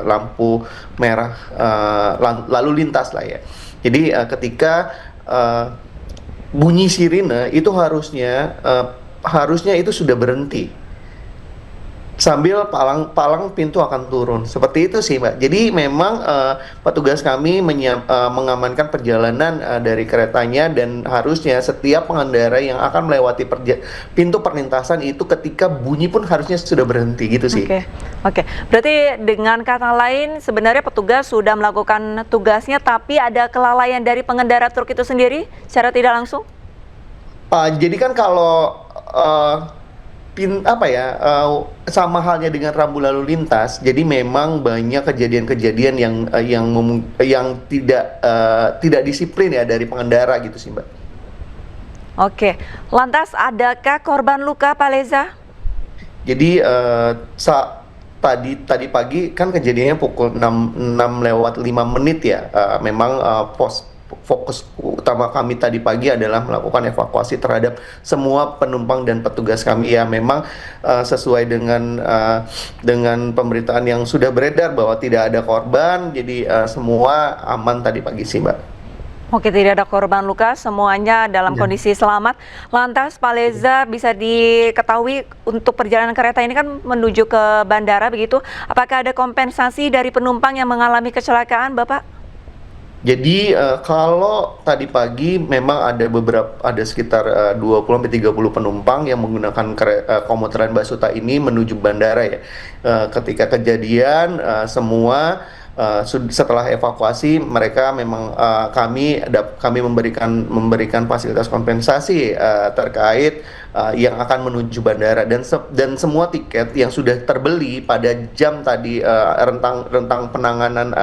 lampu merah lalu lintas lah ya. Jadi ketika bunyi sirine itu harusnya itu sudah berhenti. Sambil palang pintu akan turun. Seperti itu sih, Mbak. Jadi memang petugas kami mengamankan perjalanan dari keretanya, dan harusnya setiap pengendara yang akan melewati pintu perlintasan itu ketika bunyi pun harusnya sudah berhenti gitu sih. Oke. Berarti dengan kata lain sebenarnya petugas sudah melakukan tugasnya, tapi ada kelalaian dari pengendara truk itu sendiri secara tidak langsung? Jadi kan kalau sama halnya dengan rambu lalu lintas, jadi memang banyak kejadian-kejadian yang tidak disiplin ya dari pengendara gitu sih, Mbak. Oke, lantas adakah korban luka, Pak Leza? Jadi tadi pagi kan kejadiannya pukul 6:05 ya. Memang fokus utama kami tadi pagi adalah melakukan evakuasi terhadap semua penumpang dan petugas kami ya. Memang sesuai dengan pemberitaan yang sudah beredar bahwa tidak ada korban, jadi semua aman tadi pagi sih, Mbak. Oke, tidak ada korban luka, semuanya dalam kondisi selamat. Lantas, Pak Leza, bisa diketahui untuk perjalanan kereta ini kan menuju ke bandara begitu, apakah ada kompensasi dari penumpang yang mengalami kecelakaan, Bapak? Jadi kalau tadi pagi memang ada sekitar 20-30 penumpang yang menggunakan komuter lain Basuta ini menuju bandara ya. Ketika kejadian semua setelah evakuasi mereka memang kami memberikan fasilitas kompensasi terkait yang akan menuju bandara dan semua tiket yang sudah terbeli pada jam tadi rentang penanganan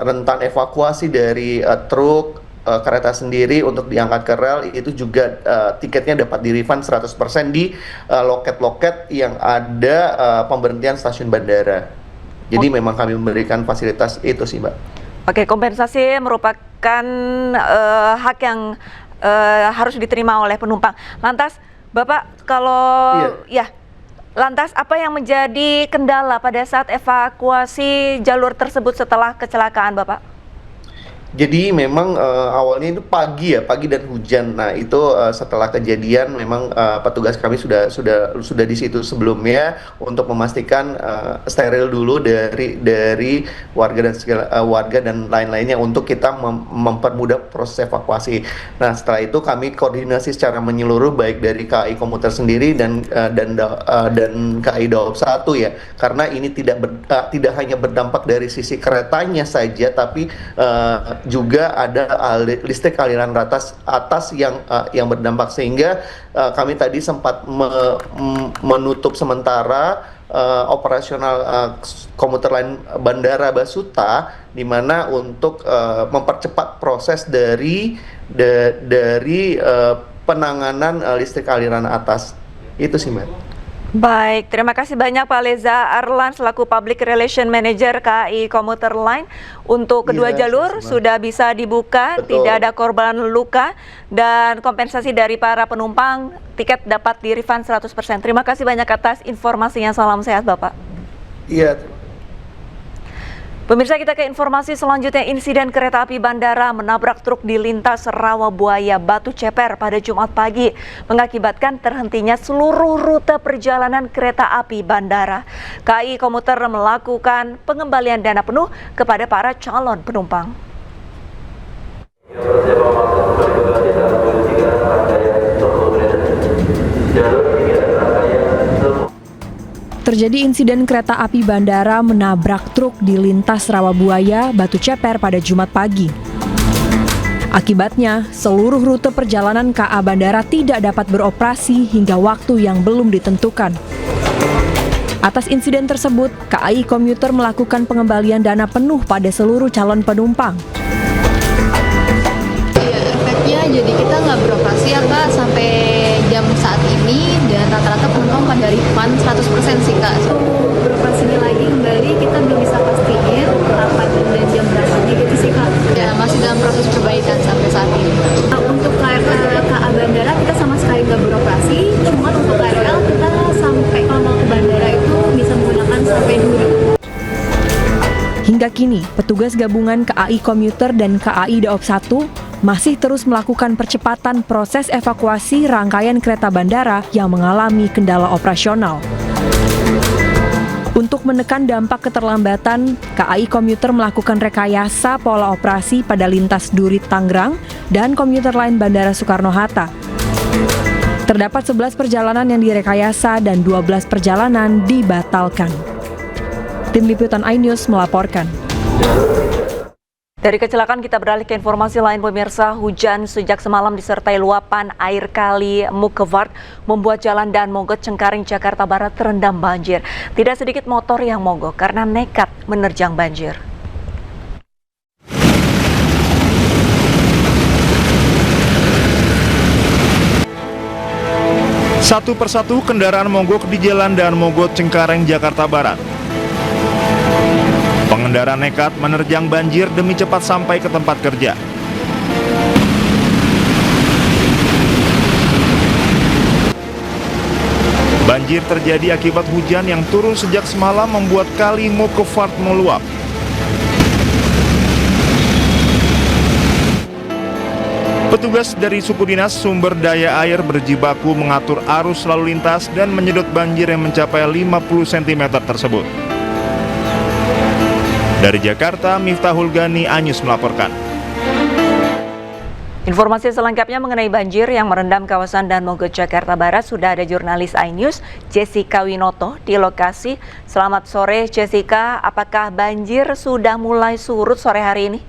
rentan evakuasi dari truk kereta sendiri untuk diangkat ke rel itu juga tiketnya dapat di-refund 100% di loket-loket yang ada pemberhentian stasiun bandara. Jadi memang kami memberikan fasilitas itu sih, Mbak. Oke, kompensasi merupakan hak yang harus diterima oleh penumpang. Lantas, Bapak, kalau lantas apa yang menjadi kendala pada saat evakuasi jalur tersebut setelah kecelakaan, Bapak? Jadi memang awalnya itu pagi dan hujan. Nah itu setelah kejadian memang petugas kami sudah di situ sebelumnya untuk memastikan steril dulu dari warga dan lain-lainnya untuk kita mempermudah proses evakuasi. Nah setelah itu kami koordinasi secara menyeluruh baik dari KAI Komuter sendiri dan KAI Daob 1 ya, karena ini tidak hanya berdampak dari sisi keretanya saja, tapi juga ada listrik aliran atas yang berdampak, sehingga kami tadi sempat menutup sementara operasional komuter lain Bandara Basuta, di mana untuk mempercepat proses dari penanganan listrik aliran atas. Itu sih, Mbak. Baik, terima kasih banyak Pak Leza Arlan selaku Public Relation Manager KAI Komuter Line. Untuk kedua jalur sudah bisa dibuka, tidak ada korban luka, dan kompensasi dari para penumpang tiket dapat di-refund 100%. Terima kasih banyak atas informasinya, salam sehat Bapak. Iya. Pemirsa, kita ke informasi selanjutnya. Insiden kereta api bandara menabrak truk di lintas Rawabuaya Batu Ceper pada Jumat pagi mengakibatkan terhentinya seluruh rute perjalanan kereta api bandara. KAI Komuter melakukan pengembalian dana penuh kepada para calon penumpang. Terjadi insiden kereta api bandara menabrak truk di lintas Rawabuaya Batu Ceper pada Jumat pagi. Akibatnya, seluruh rute perjalanan KA bandara tidak dapat beroperasi hingga waktu yang belum ditentukan. Atas insiden tersebut, KAI Komuter melakukan pengembalian dana penuh pada seluruh calon penumpang. Efeknya jadi kita nggak beroperasi ya Kak sampai jam saat ini, dan rata-rata penumpang pada refund 100% sih Kak. Beroperasinya lagi kembali kita belum bisa pastiin kapan dan jam berapanya gitu sih Kak. Ya masih dalam proses perbaikan sampai saat ini. Untuk KA bandara kita sama sekali nggak beroperasi, cuma untuk KRL kita sampai kalau mau ke bandara itu bisa menggunakan sampai 2. Hingga kini, petugas gabungan KAI Komuter dan KAI Daob 1 masih terus melakukan percepatan proses evakuasi rangkaian kereta bandara yang mengalami kendala operasional. Untuk menekan dampak keterlambatan, KAI Komuter melakukan rekayasa pola operasi pada lintas Durit Tangerang dan komuter lain Bandara Soekarno-Hatta. Terdapat 11 perjalanan yang direkayasa dan 12 perjalanan dibatalkan. Tim Liputan iNews melaporkan. Dari kecelakaan kita beralih ke informasi lain, pemirsa. Hujan sejak semalam disertai luapan air kali Mukevart membuat jalan dan Mogot Cengkareng Jakarta Barat terendam banjir. Tidak sedikit motor yang mogok karena nekat menerjang banjir. Satu persatu kendaraan mogok di Jalan Dan Mogot Cengkareng Jakarta Barat. Pengendara nekat menerjang banjir demi cepat sampai ke tempat kerja. Banjir terjadi akibat hujan yang turun sejak semalam membuat kali Mukevart meluap. Petugas dari suku dinas sumber daya air berjibaku mengatur arus lalu lintas dan menyedot banjir yang mencapai 50 cm tersebut. Dari Jakarta, Miftahul Gani, Anyus melaporkan. Informasi selengkapnya mengenai banjir yang merendam kawasan Dan Mogot, Jakarta Barat sudah ada jurnalis iNews Jessica Winoto di lokasi. Selamat sore Jessica, apakah banjir sudah mulai surut sore hari ini?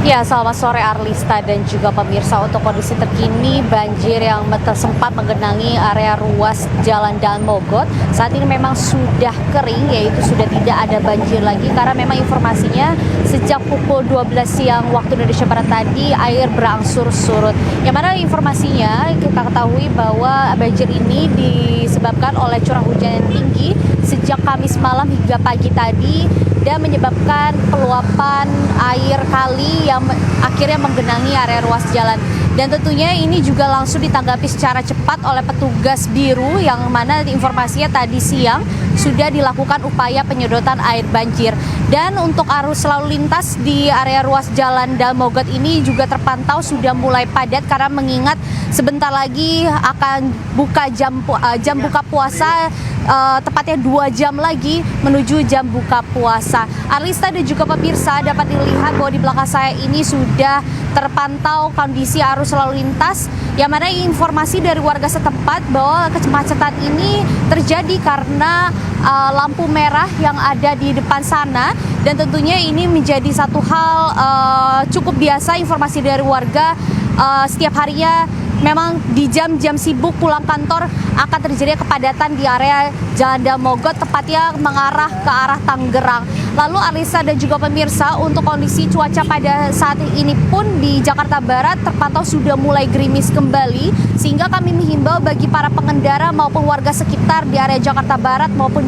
Ya, selamat sore Arlista dan juga pemirsa. Untuk kondisi terkini banjir yang sempat menggenangi area ruas Jalan Dan Mogot saat ini memang sudah kering, yaitu sudah tidak ada banjir lagi karena memang informasinya sejak pukul 12 siang waktu Indonesia Barat tadi air berangsur surut. Yang mana informasinya kita ketahui bahwa banjir ini disebabkan oleh curah hujan yang tinggi sejak Kamis malam hingga pagi tadi dan menyebabkan peluapan air kali yang akhirnya menggenangi area ruas jalan. Dan tentunya ini juga langsung ditanggapi secara cepat oleh petugas biru yang mana informasinya tadi siang sudah dilakukan upaya penyedotan air banjir. Dan untuk arus lalu lintas di area ruas jalan Dan Mogot ini juga terpantau sudah mulai padat karena mengingat sebentar lagi akan buka jam buka puasa, tepatnya 2 jam lagi menuju jam buka puasa. Arlista dan juga pemirsa dapat dilihat bahwa di belakang saya ini sudah terpantau kondisi arus lalu lintas yang mana informasi dari warga setempat bahwa kemacetan ini terjadi karena lampu merah yang ada di depan sana, dan tentunya ini menjadi satu hal cukup biasa informasi dari warga setiap harinya. Memang di jam-jam sibuk pulang kantor akan terjadi kepadatan di area Jalan Dan Mogot, tepatnya mengarah ke arah Tangerang. Lalu Alisa dan juga pemirsa, untuk kondisi cuaca pada saat ini pun di Jakarta Barat terpantau sudah mulai gerimis kembali, sehingga kami menghimbau bagi para pengendara maupun warga sekitar di area Jakarta Barat maupun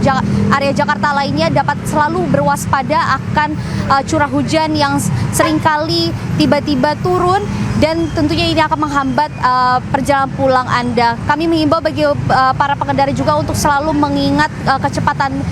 area Jakarta lainnya dapat selalu berwaspada akan curah hujan yang seringkali tiba-tiba turun dan tentunya ini akan menghambat perjalanan pulang Anda. Kami mengimbau bagi para pengendara juga untuk selalu mengingat kecepatan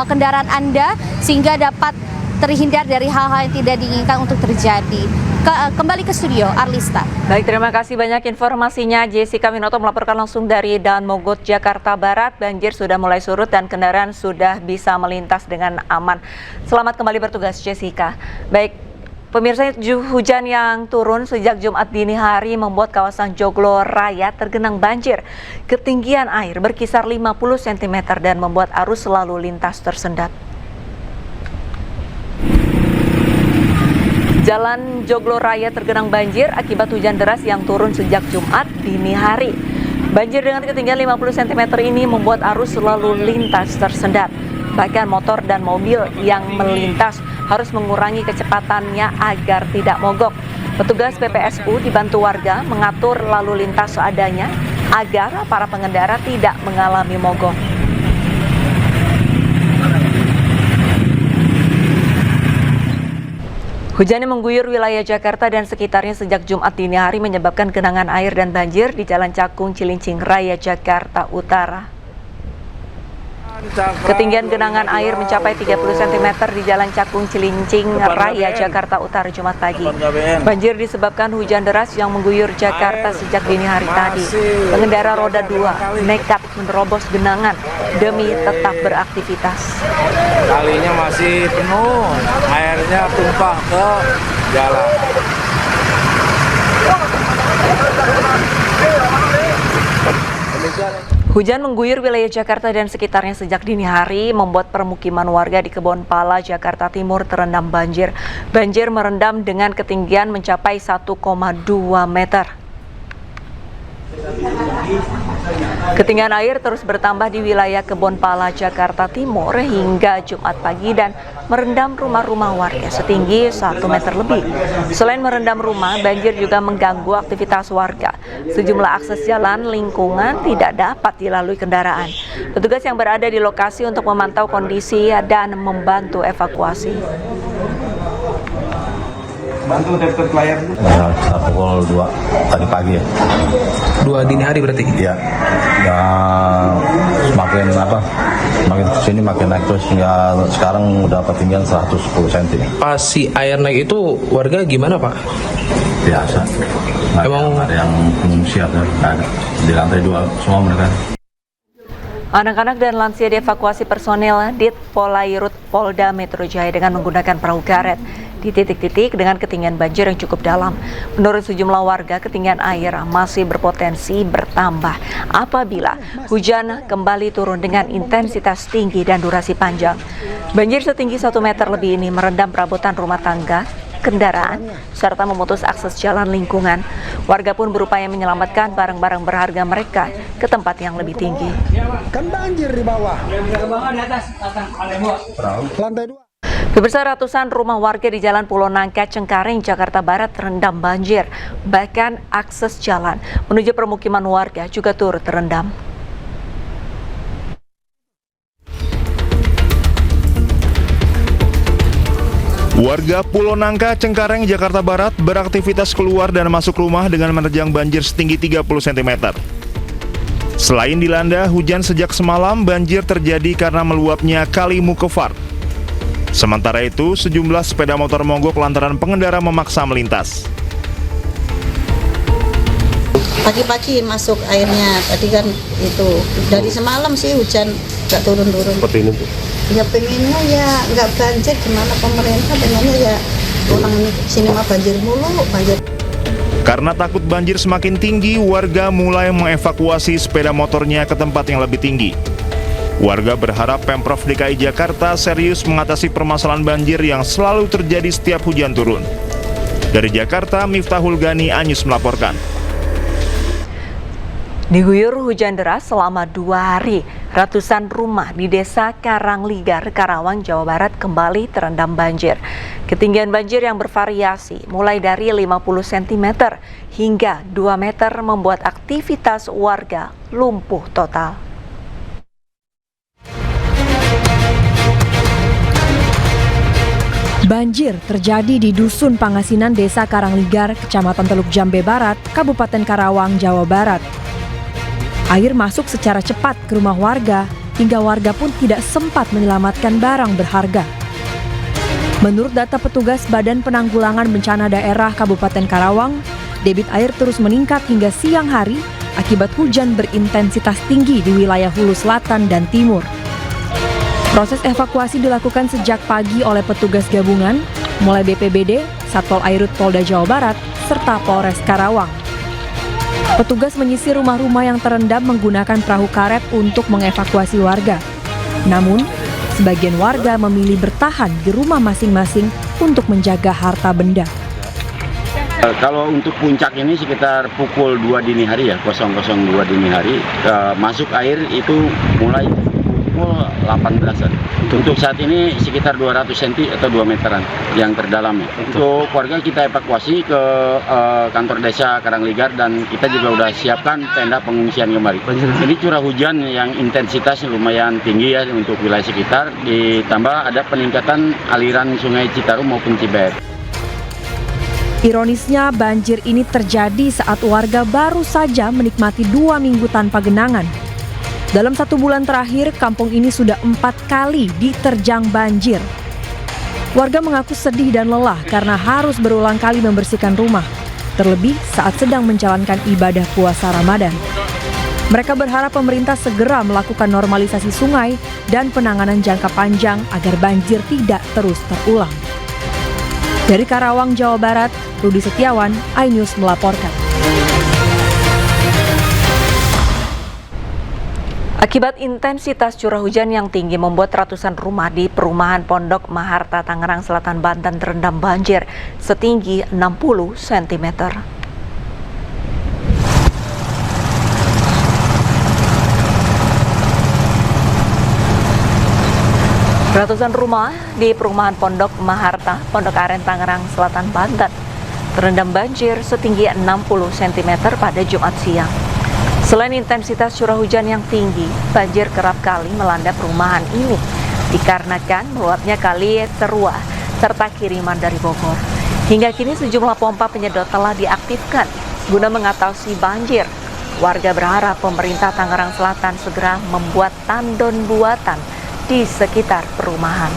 kendaraan Anda sehingga dapat terhindar dari hal-hal yang tidak diinginkan untuk terjadi. Kembali ke studio, Arlista. Baik, terima kasih banyak informasinya. Jessica Winoto melaporkan langsung dari Dan Mogot, Jakarta Barat. Banjir sudah mulai surut dan kendaraan sudah bisa melintas dengan aman. Selamat kembali bertugas, Jessica. Baik. Pemirsa, hujan yang turun sejak Jumat dini hari membuat kawasan Joglo Raya tergenang banjir. Ketinggian air berkisar 50 cm dan membuat arus lalu lintas tersendat. Jalan Joglo Raya tergenang banjir akibat hujan deras yang turun sejak Jumat dini hari. Banjir dengan ketinggian 50 cm ini membuat arus lalu lintas tersendat. Bahkan motor dan mobil yang melintas harus mengurangi kecepatannya agar tidak mogok. Petugas PPSU dibantu warga mengatur lalu lintas seadanya agar para pengendara tidak mengalami mogok. Hujan yang mengguyur wilayah Jakarta dan sekitarnya sejak Jumat dini hari menyebabkan genangan air dan banjir di Jalan Cakung Cilincing Raya, Jakarta Utara. Ketinggian genangan air mencapai 30 cm di Jalan Cakung Cilincing Raya, Jakarta Utara Jumat pagi. Banjir disebabkan hujan deras yang mengguyur Jakarta sejak dini hari tadi. Pengendara roda 2 nekat menerobos genangan demi tetap beraktivitas. Kalinya masih penuh, airnya tumpah ke jalan. Hujan mengguyur wilayah Jakarta dan sekitarnya sejak dini hari membuat permukiman warga di Kebonpala, Jakarta Timur terendam banjir. Banjir merendam dengan ketinggian mencapai 1,2 meter. Ketinggian air terus bertambah di wilayah Kebonpala, Jakarta Timur hingga Jumat pagi dan merendam rumah-rumah warga setinggi 1 meter lebih. Selain merendam rumah, banjir juga mengganggu aktivitas warga. Sejumlah akses jalan lingkungan tidak dapat dilalui kendaraan. Petugas yang berada di lokasi untuk memantau kondisi dan membantu evakuasi. Bantu deket layar dulu. Pukul 2 tadi pagi ya. 2 dini hari berarti? Iya. Ya semakin Makin kesini makin naik terus ya, sekarang udah ketinggian 110 cm. Pas si air naik itu warga gimana Pak? Biasa. Emang ada yang pengungsi atau ada di lantai 2 semua mereka. Anak-anak dan lansia dievakuasi personil Dit Polairut Polda Metro Jaya dengan menggunakan perahu karet di titik-titik dengan ketinggian banjir yang cukup dalam. Menurut sejumlah warga, ketinggian air masih berpotensi bertambah apabila hujan kembali turun dengan intensitas tinggi dan durasi panjang. Banjir setinggi 1 meter lebih ini merendam perabotan rumah tangga, kendaraan, serta memutus akses jalan lingkungan. Warga pun berupaya menyelamatkan barang-barang berharga mereka ke tempat yang lebih tinggi. Kan banjir di bawah. Di atas lantai 2. Pemirsa, ratusan rumah warga di Jalan Pulau Nangka, Cengkareng, Jakarta Barat terendam banjir. Bahkan akses jalan menuju permukiman warga juga turut terendam. Warga Pulau Nangka, Cengkareng, Jakarta Barat beraktivitas keluar dan masuk rumah dengan menerjang banjir setinggi 30 cm. Selain dilanda hujan sejak semalam, banjir terjadi karena meluapnya Kali Mukefar. Sementara itu, sejumlah sepeda motor mogok lantaran pengendara memaksa melintas. Pagi-pagi masuk airnya, tadi kan itu dari semalam sih hujan nggak turun-turun. Seperti ini tuh. Ya pengennya ya nggak banjir, gimana pemerintah pengennya ya orang sini mah banjir mulu, banjir. Karena takut banjir semakin tinggi, warga mulai mengevakuasi sepeda motornya ke tempat yang lebih tinggi. Warga berharap Pemprov DKI Jakarta serius mengatasi permasalahan banjir yang selalu terjadi setiap hujan turun. Dari Jakarta, Miftahul Gani, Anyus melaporkan. Diguyur hujan deras selama 2 hari, ratusan rumah di Desa Karangligar, Karawang, Jawa Barat kembali terendam banjir. Ketinggian banjir yang bervariasi mulai dari 50 cm hingga 2 meter membuat aktivitas warga lumpuh total. Banjir terjadi di Dusun Pangasinan, Desa Karangligar, Kecamatan Teluk Jambe Barat, Kabupaten Karawang, Jawa Barat. Air masuk secara cepat ke rumah warga, hingga warga pun tidak sempat menyelamatkan barang berharga. Menurut data petugas Badan Penanggulangan Bencana Daerah Kabupaten Karawang, debit air terus meningkat hingga siang hari akibat hujan berintensitas tinggi di wilayah hulu selatan dan timur. Proses evakuasi dilakukan sejak pagi oleh petugas gabungan, mulai BPBD, Satpol Airut Polda Jawa Barat, serta Polres Karawang. Petugas menyisir rumah-rumah yang terendam menggunakan perahu karet untuk mengevakuasi warga. Namun, sebagian warga memilih bertahan di rumah masing-masing untuk menjaga harta benda. Kalau untuk puncak ini sekitar pukul 2 dini hari ya, 002 dini hari, masuk air itu mulai pukul 18-an. Untuk saat ini sekitar 200 cm atau 2 meteran yang terdalam. Untuk warga kita evakuasi ke kantor desa Karangligar dan kita juga sudah siapkan tenda pengungsian kembali. Jadi curah hujan yang intensitas lumayan tinggi ya untuk wilayah sekitar, ditambah ada peningkatan aliran sungai Citarum maupun Ciber. Ironisnya, banjir ini terjadi saat warga baru saja menikmati 2 minggu tanpa genangan. Dalam 1 bulan terakhir, kampung ini sudah 4 kali diterjang banjir. Warga mengaku sedih dan lelah karena harus berulang kali membersihkan rumah, terlebih saat sedang menjalankan ibadah puasa Ramadan. Mereka berharap pemerintah segera melakukan normalisasi sungai dan penanganan jangka panjang agar banjir tidak terus terulang. Dari Karawang, Jawa Barat, Rudi Setiawan, iNews melaporkan. Akibat intensitas curah hujan yang tinggi membuat ratusan rumah di perumahan Pondok Maharta, Tangerang Selatan, Banten terendam banjir setinggi 60 cm. Ratusan rumah di perumahan Pondok Maharta, Pondok Aren, Tangerang Selatan, Banten terendam banjir setinggi 60 cm pada Jumat siang. Selain intensitas curah hujan yang tinggi, banjir kerap kali melanda perumahan ini dikarenakan meluapnya kali Terua serta kiriman dari Bogor. Hingga kini sejumlah pompa penyedot telah diaktifkan guna mengatasi banjir. Warga berharap pemerintah Tangerang Selatan segera membuat tandon buatan di sekitar perumahan.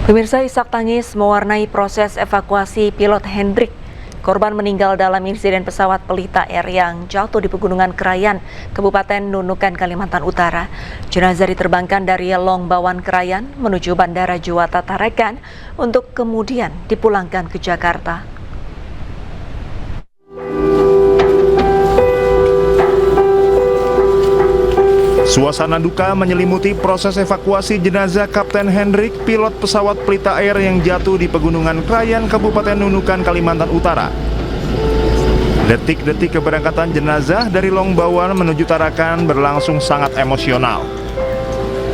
Pemirsa, isak tangis mewarnai proses evakuasi pilot Hendrik. Korban meninggal dalam insiden pesawat Pelita Air yang jatuh di Pegunungan Krayan, Kabupaten Nunukan, Kalimantan Utara. Jenazah diterbangkan dari Longbawan Krayan menuju Bandara Juwata Tarakan untuk kemudian dipulangkan ke Jakarta. Suasana duka menyelimuti proses evakuasi jenazah Kapten Hendrik, pilot pesawat Pelita Air yang jatuh di Pegunungan Krayan, Kabupaten Nunukan, Kalimantan Utara. Detik-detik keberangkatan jenazah dari Longbawan menuju Tarakan berlangsung sangat emosional.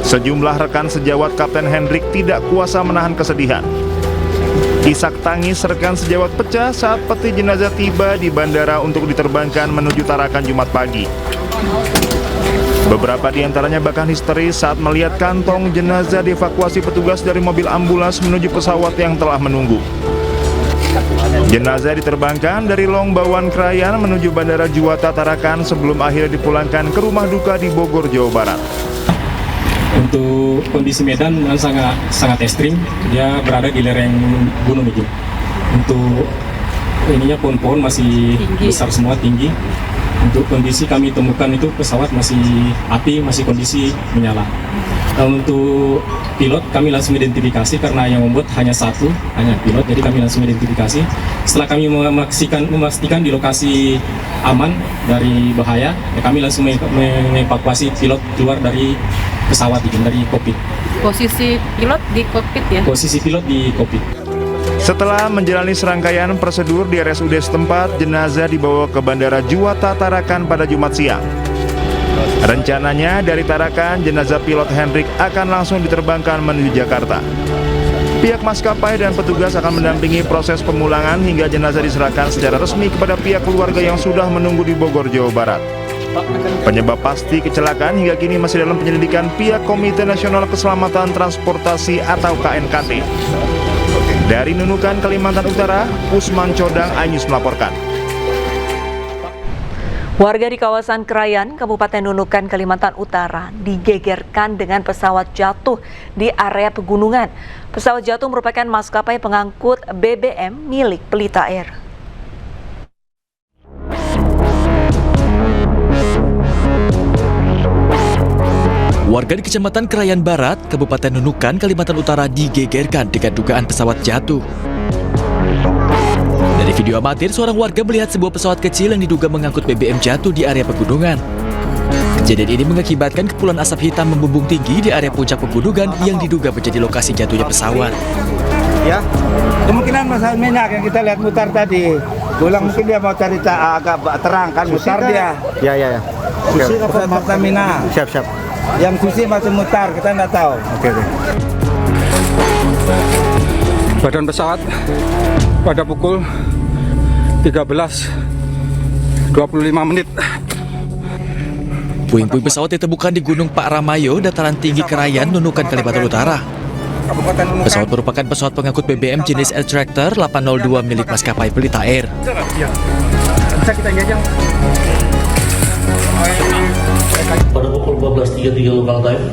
Sejumlah rekan sejawat Kapten Hendrik tidak kuasa menahan kesedihan. Isak tangis rekan sejawat pecah saat peti jenazah tiba di bandara untuk diterbangkan menuju Tarakan Jumat pagi. Beberapa di antaranya bahkan histeris saat melihat kantong jenazah dievakuasi petugas dari mobil ambulans menuju pesawat yang telah menunggu. Jenazah diterbangkan dari Longbawan Krayan menuju Bandara Juwata Tarakan sebelum akhirnya dipulangkan ke rumah duka di Bogor, Jawa Barat. Untuk kondisi medan sangat ekstrim, dia berada di lereng gunung itu. Untuk ininya pohon-pohon masih besar semua, tinggi. Untuk kondisi kami temukan itu pesawat masih api, masih kondisi menyala. Dan untuk pilot kami langsung identifikasi karena yang membuat hanya satu, hanya pilot, jadi kami langsung identifikasi. Setelah kami memastikan di lokasi aman dari bahaya, ya kami langsung mengevakuasi pilot keluar dari pesawat itu, dari kokpit. Posisi pilot di kokpit ya? Posisi pilot di kokpit. Setelah menjalani serangkaian prosedur di RSUD setempat, jenazah dibawa ke Bandara Juwata Tarakan pada Jumat siang. Rencananya dari Tarakan, jenazah pilot Hendrik akan langsung diterbangkan menuju Jakarta. Pihak maskapai dan petugas akan mendampingi proses pemulangan hingga jenazah diserahkan secara resmi kepada pihak keluarga yang sudah menunggu di Bogor, Jawa Barat. Penyebab pasti kecelakaan hingga kini masih dalam penyelidikan pihak Komite Nasional Keselamatan Transportasi atau KNKT. Dari Nunukan, Kalimantan Utara, Usman Codang, iNews melaporkan. Warga di kawasan Krayan, Kabupaten Nunukan, Kalimantan Utara digegerkan dengan pesawat jatuh di area pegunungan. Pesawat jatuh merupakan maskapai pengangkut BBM milik Pelita Air. Warga di Kecamatan Krayan Barat, Kabupaten Nunukan, Kalimantan Utara digegerkan dengan dugaan pesawat jatuh. Dari video amatir, seorang warga melihat sebuah pesawat kecil yang diduga mengangkut BBM jatuh di area pegunungan. Kejadian ini mengakibatkan kepulan asap hitam membumbung tinggi di area puncak pegunungan yang diduga menjadi lokasi jatuhnya pesawat. Ya, kemungkinan masalah minyak yang kita lihat mutar tadi. Ulang mungkin dia mau cari agak terang kan, mutar dia. Ya. Susi apa Pertamina? Siap. Yang susi masih mutar, kita nggak tahu. Oke. Badan pesawat pada pukul 13.25 menit. Puing-puing pesawat ditemukan di Gunung Pak Ramayo, dataran tinggi Krayan, Nunukan, Kalimantan Utara. Pesawat merupakan pesawat pengangkut BBM jenis Air Tractor 802 milik maskapai Pelita Air. Bisa kita jajang. Pada pukul 14.33 local time,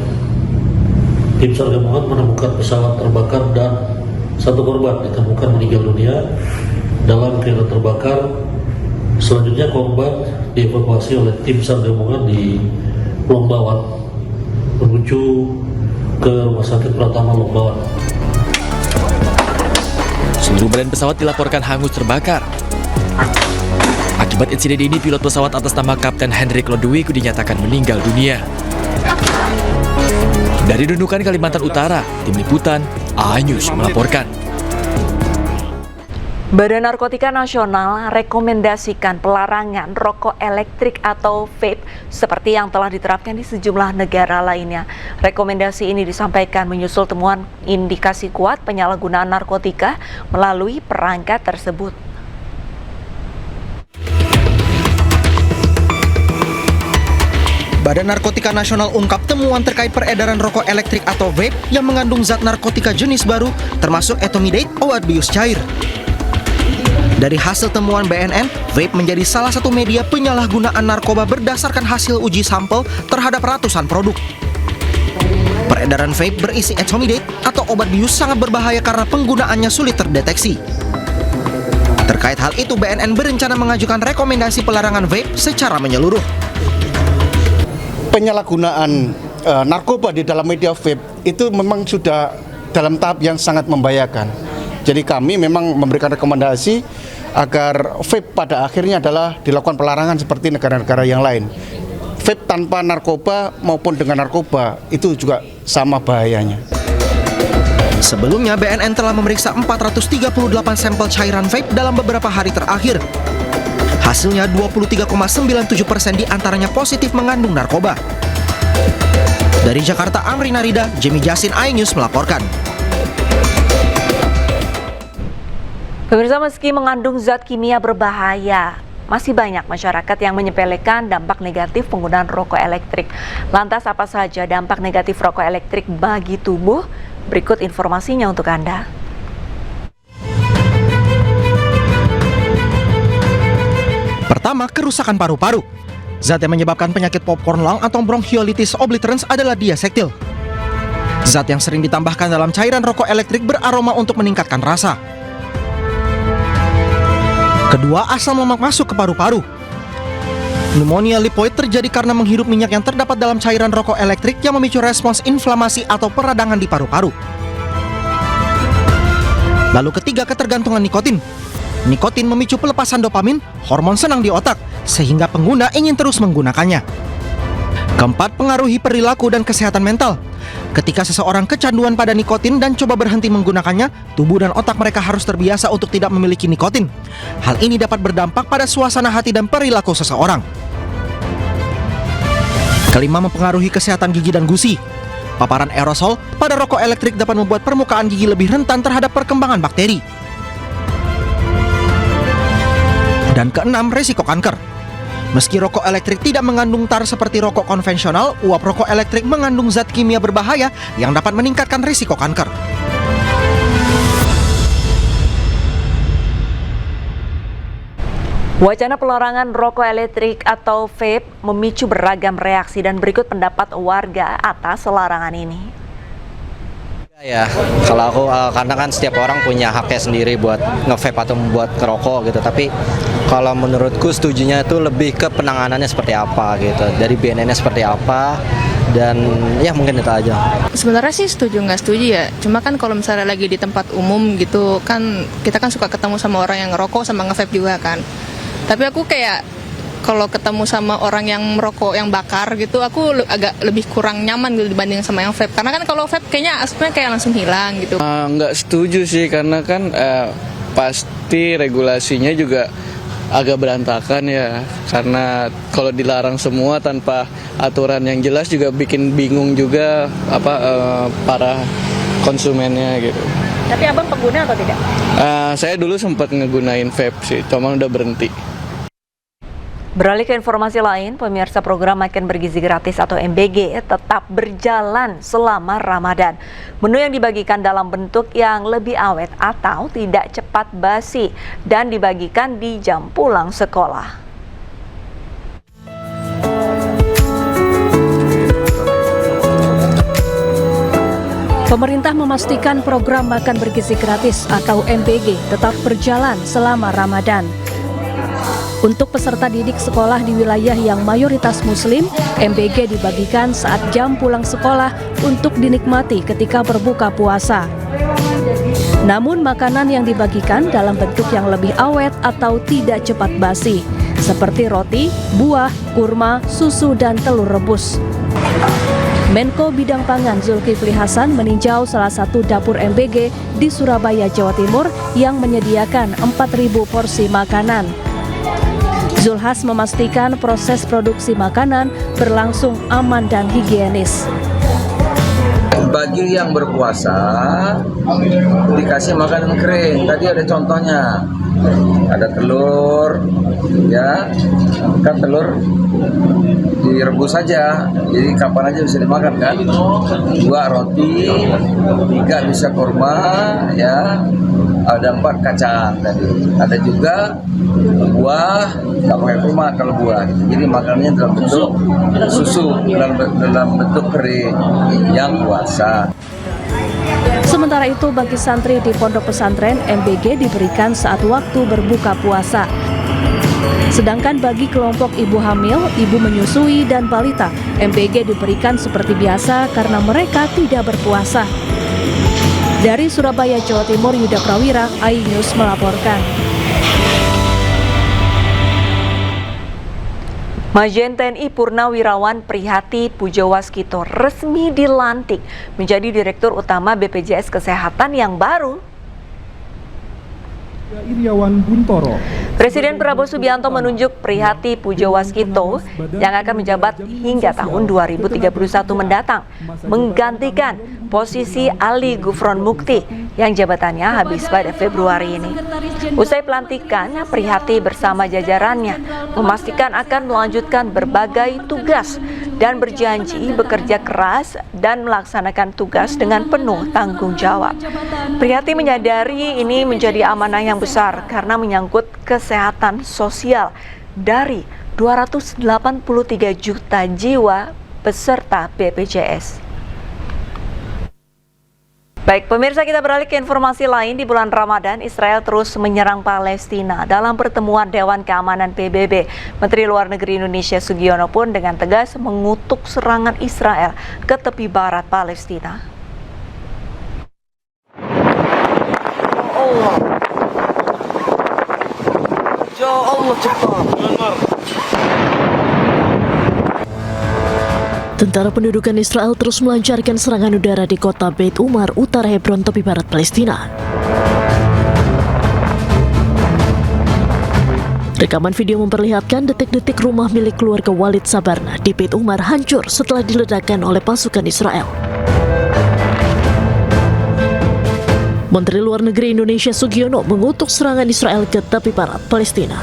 tim SAR gabungan menemukan pesawat terbakar dan satu korban ditemukan meninggal dunia dalam kereta terbakar. Selanjutnya korban dievakuasi oleh tim SAR gabungan di Longbawan menuju ke Rumah Sakit Pratama Longbawan. Seluruh badan pesawat dilaporkan hangus terbakar. Akibat insiden ini, pilot pesawat atas nama Kapten Hendrik Lodewijk dinyatakan meninggal dunia. Dari Nunukan, Kalimantan Utara, Tim Liputan, iNews melaporkan. Badan Narkotika Nasional rekomendasikan pelarangan rokok elektrik atau vape seperti yang telah diterapkan di sejumlah negara lainnya. Rekomendasi ini disampaikan menyusul temuan indikasi kuat penyalahgunaan narkotika melalui perangkat tersebut. Badan Narkotika Nasional ungkap temuan terkait peredaran rokok elektrik atau vape yang mengandung zat narkotika jenis baru, termasuk etomidate, obat bius cair. Dari hasil temuan BNN, vape menjadi salah satu media penyalahgunaan narkoba berdasarkan hasil uji sampel terhadap ratusan produk. Peredaran vape berisi etomidate atau obat bius sangat berbahaya karena penggunaannya sulit terdeteksi. Terkait hal itu, BNN berencana mengajukan rekomendasi pelarangan vape secara menyeluruh. Penyalahgunaan narkoba di dalam media vape itu memang sudah dalam tahap yang sangat membahayakan. Jadi kami memang memberikan rekomendasi agar vape pada akhirnya adalah dilakukan pelarangan seperti negara-negara yang lain. Vape tanpa narkoba maupun dengan narkoba itu juga sama bahayanya. Sebelumnya, BNN telah memeriksa 438 sampel cairan vape dalam beberapa hari terakhir. Hasilnya 23,97% diantaranya positif mengandung narkoba. Dari Jakarta, Amri Narida, Jimmy Jasin, iNews melaporkan. Pemirsa, meski mengandung zat kimia berbahaya, masih banyak masyarakat yang menyepelekan dampak negatif penggunaan rokok elektrik. Lantas apa saja dampak negatif rokok elektrik bagi tubuh? Berikut informasinya untuk Anda. Pertama, kerusakan paru-paru. Zat yang menyebabkan penyakit popcorn lung atau bronchiolitis obliterans adalah diasetil. Zat yang sering ditambahkan dalam cairan rokok elektrik beraroma untuk meningkatkan rasa. Kedua, asam lemak masuk ke paru-paru. Pneumonia lipoid terjadi karena menghirup minyak yang terdapat dalam cairan rokok elektrik yang memicu respons inflamasi atau peradangan di paru-paru. Lalu ketiga, ketergantungan nikotin. Nikotin memicu pelepasan dopamin, hormon senang di otak, sehingga pengguna ingin terus menggunakannya. Keempat, pengaruhi perilaku dan kesehatan mental. Ketika seseorang kecanduan pada nikotin dan coba berhenti menggunakannya, tubuh dan otak mereka harus terbiasa untuk tidak memiliki nikotin. Hal ini dapat berdampak pada suasana hati dan perilaku seseorang. Kelima, mempengaruhi kesehatan gigi dan gusi. Paparan aerosol pada rokok elektrik dapat membuat permukaan gigi lebih rentan terhadap perkembangan bakteri. Dan keenam, risiko kanker. Meski rokok elektrik tidak mengandung tar seperti rokok konvensional, uap rokok elektrik mengandung zat kimia berbahaya yang dapat meningkatkan risiko kanker. Wacana pelarangan rokok elektrik atau vape memicu beragam reaksi dan berikut pendapat warga atas larangan ini. Ya, kalau aku karena kan setiap orang punya haknya sendiri buat nge-vape atau buat ngerokok gitu. Tapi kalau menurutku setujunya itu lebih ke penanganannya seperti apa gitu. Dari BNN-nya seperti apa dan ya mungkin itu aja. Sebenarnya sih setuju nggak setuju ya. Cuma kan kalau misalnya lagi di tempat umum gitu kan kita kan suka ketemu sama orang yang ngerokok sama nge-vape juga kan. Tapi aku kayak kalau ketemu sama orang yang merokok yang bakar gitu, aku agak lebih kurang nyaman gitu dibanding sama yang vape. Karena kan kalau vape kayaknya asapnya kayak langsung hilang gitu. Nggak setuju sih, karena kan pasti regulasinya juga agak berantakan ya. Karena kalau dilarang semua tanpa aturan yang jelas juga bikin bingung juga para konsumennya gitu. Tapi abang pengguna atau tidak? Saya dulu sempat ngegunain vape sih, cuma udah berhenti. Beralih ke informasi lain, pemirsa program Makan Bergizi Gratis atau MBG tetap berjalan selama Ramadan. Menu yang dibagikan dalam bentuk yang lebih awet atau tidak cepat basi dan dibagikan di jam pulang sekolah. Pemerintah memastikan program Makan Bergizi Gratis atau MBG tetap berjalan selama Ramadan. Untuk peserta didik sekolah di wilayah yang mayoritas Muslim, MBG dibagikan saat jam pulang sekolah untuk dinikmati ketika berbuka puasa. Namun makanan yang dibagikan dalam bentuk yang lebih awet atau tidak cepat basi, seperti roti, buah, kurma, susu, dan telur rebus. Menko Bidang Pangan Zulkifli Hasan meninjau salah satu dapur MBG di Surabaya, Jawa Timur yang menyediakan 4.000 porsi makanan. Zulhas memastikan proses produksi makanan berlangsung aman dan higienis. Bagi yang berpuasa dikasih makanan kering. Tadi ada contohnya ada telur, ya kan telur direbus saja, jadi kapan aja bisa dimakan kan. 2 roti, 3 bisa kurma, ya. Ada 4 kacang tadi. Ada juga buah, nggak pakai kurma kalau buah. Jadi makanannya dalam bentuk susu, dalam bentuk kering yang puasa. Sementara itu bagi santri di pondok pesantren, MBG diberikan saat waktu berbuka puasa. Sedangkan bagi kelompok ibu hamil, ibu menyusui, dan balita, MBG diberikan seperti biasa karena mereka tidak berpuasa. Dari Surabaya, Jawa Timur, Yuda Prawira, iNews melaporkan. Majen TNI Purnawirawan Prihati Pujawaskito resmi dilantik menjadi Direktur Utama BPJS Kesehatan yang baru. Iriawan Buntoro. Presiden Prabowo Subianto menunjuk Prihati Pujawaskito yang akan menjabat hingga tahun 2031 mendatang, menggantikan posisi Ali Gufron Mukti yang jabatannya habis pada Februari ini. Usai pelantikan, Prihati bersama jajarannya memastikan akan melanjutkan berbagai tugas dan berjanji bekerja keras dan melaksanakan tugas dengan penuh tanggung jawab. Prihati menyadari ini menjadi amanah yang besar karena menyangkut kesehatan sosial dari 283 juta jiwa peserta BPJS. Baik, pemirsa, kita beralih ke informasi lain. Di bulan Ramadan, Israel terus menyerang Palestina. Dalam pertemuan Dewan Keamanan PBB, Menteri Luar Negeri Indonesia Sugiono pun dengan tegas mengutuk serangan Israel ke tepi barat Palestina. Ya Allah, cepat. Tentara pendudukan Israel terus melancarkan serangan udara di kota Beit Umar, utara Hebron, tepi barat Palestina. Rekaman video memperlihatkan detik-detik rumah milik keluarga Walid Sabarna di Beit Umar hancur setelah diledakkan oleh pasukan Israel. Menteri Luar Negeri Indonesia Sugiono mengutuk serangan Israel ke tepi barat Palestina.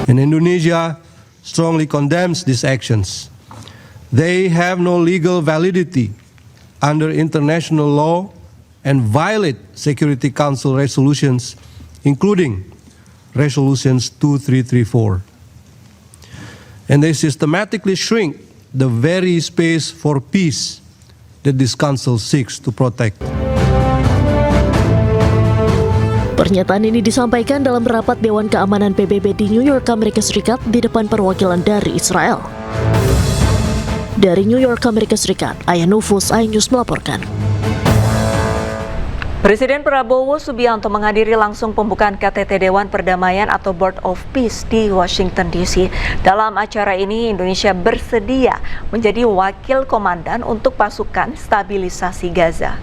And Indonesia strongly condemns these actions. They have no legal validity under international law and violate Security Council resolutions, including resolutions 2334. And they systematically shrink the very space for peace that this council seeks to protect. Pernyataan ini disampaikan dalam rapat Dewan Keamanan PBB di New York, Amerika Serikat di depan perwakilan dari Israel. Dari New York, Amerika Serikat, Aya Nufus, iNews melaporkan. Presiden Prabowo Subianto menghadiri langsung pembukaan KTT Dewan Perdamaian atau Board of Peace di Washington DC. Dalam acara ini, Indonesia bersedia menjadi wakil komandan untuk pasukan stabilisasi Gaza.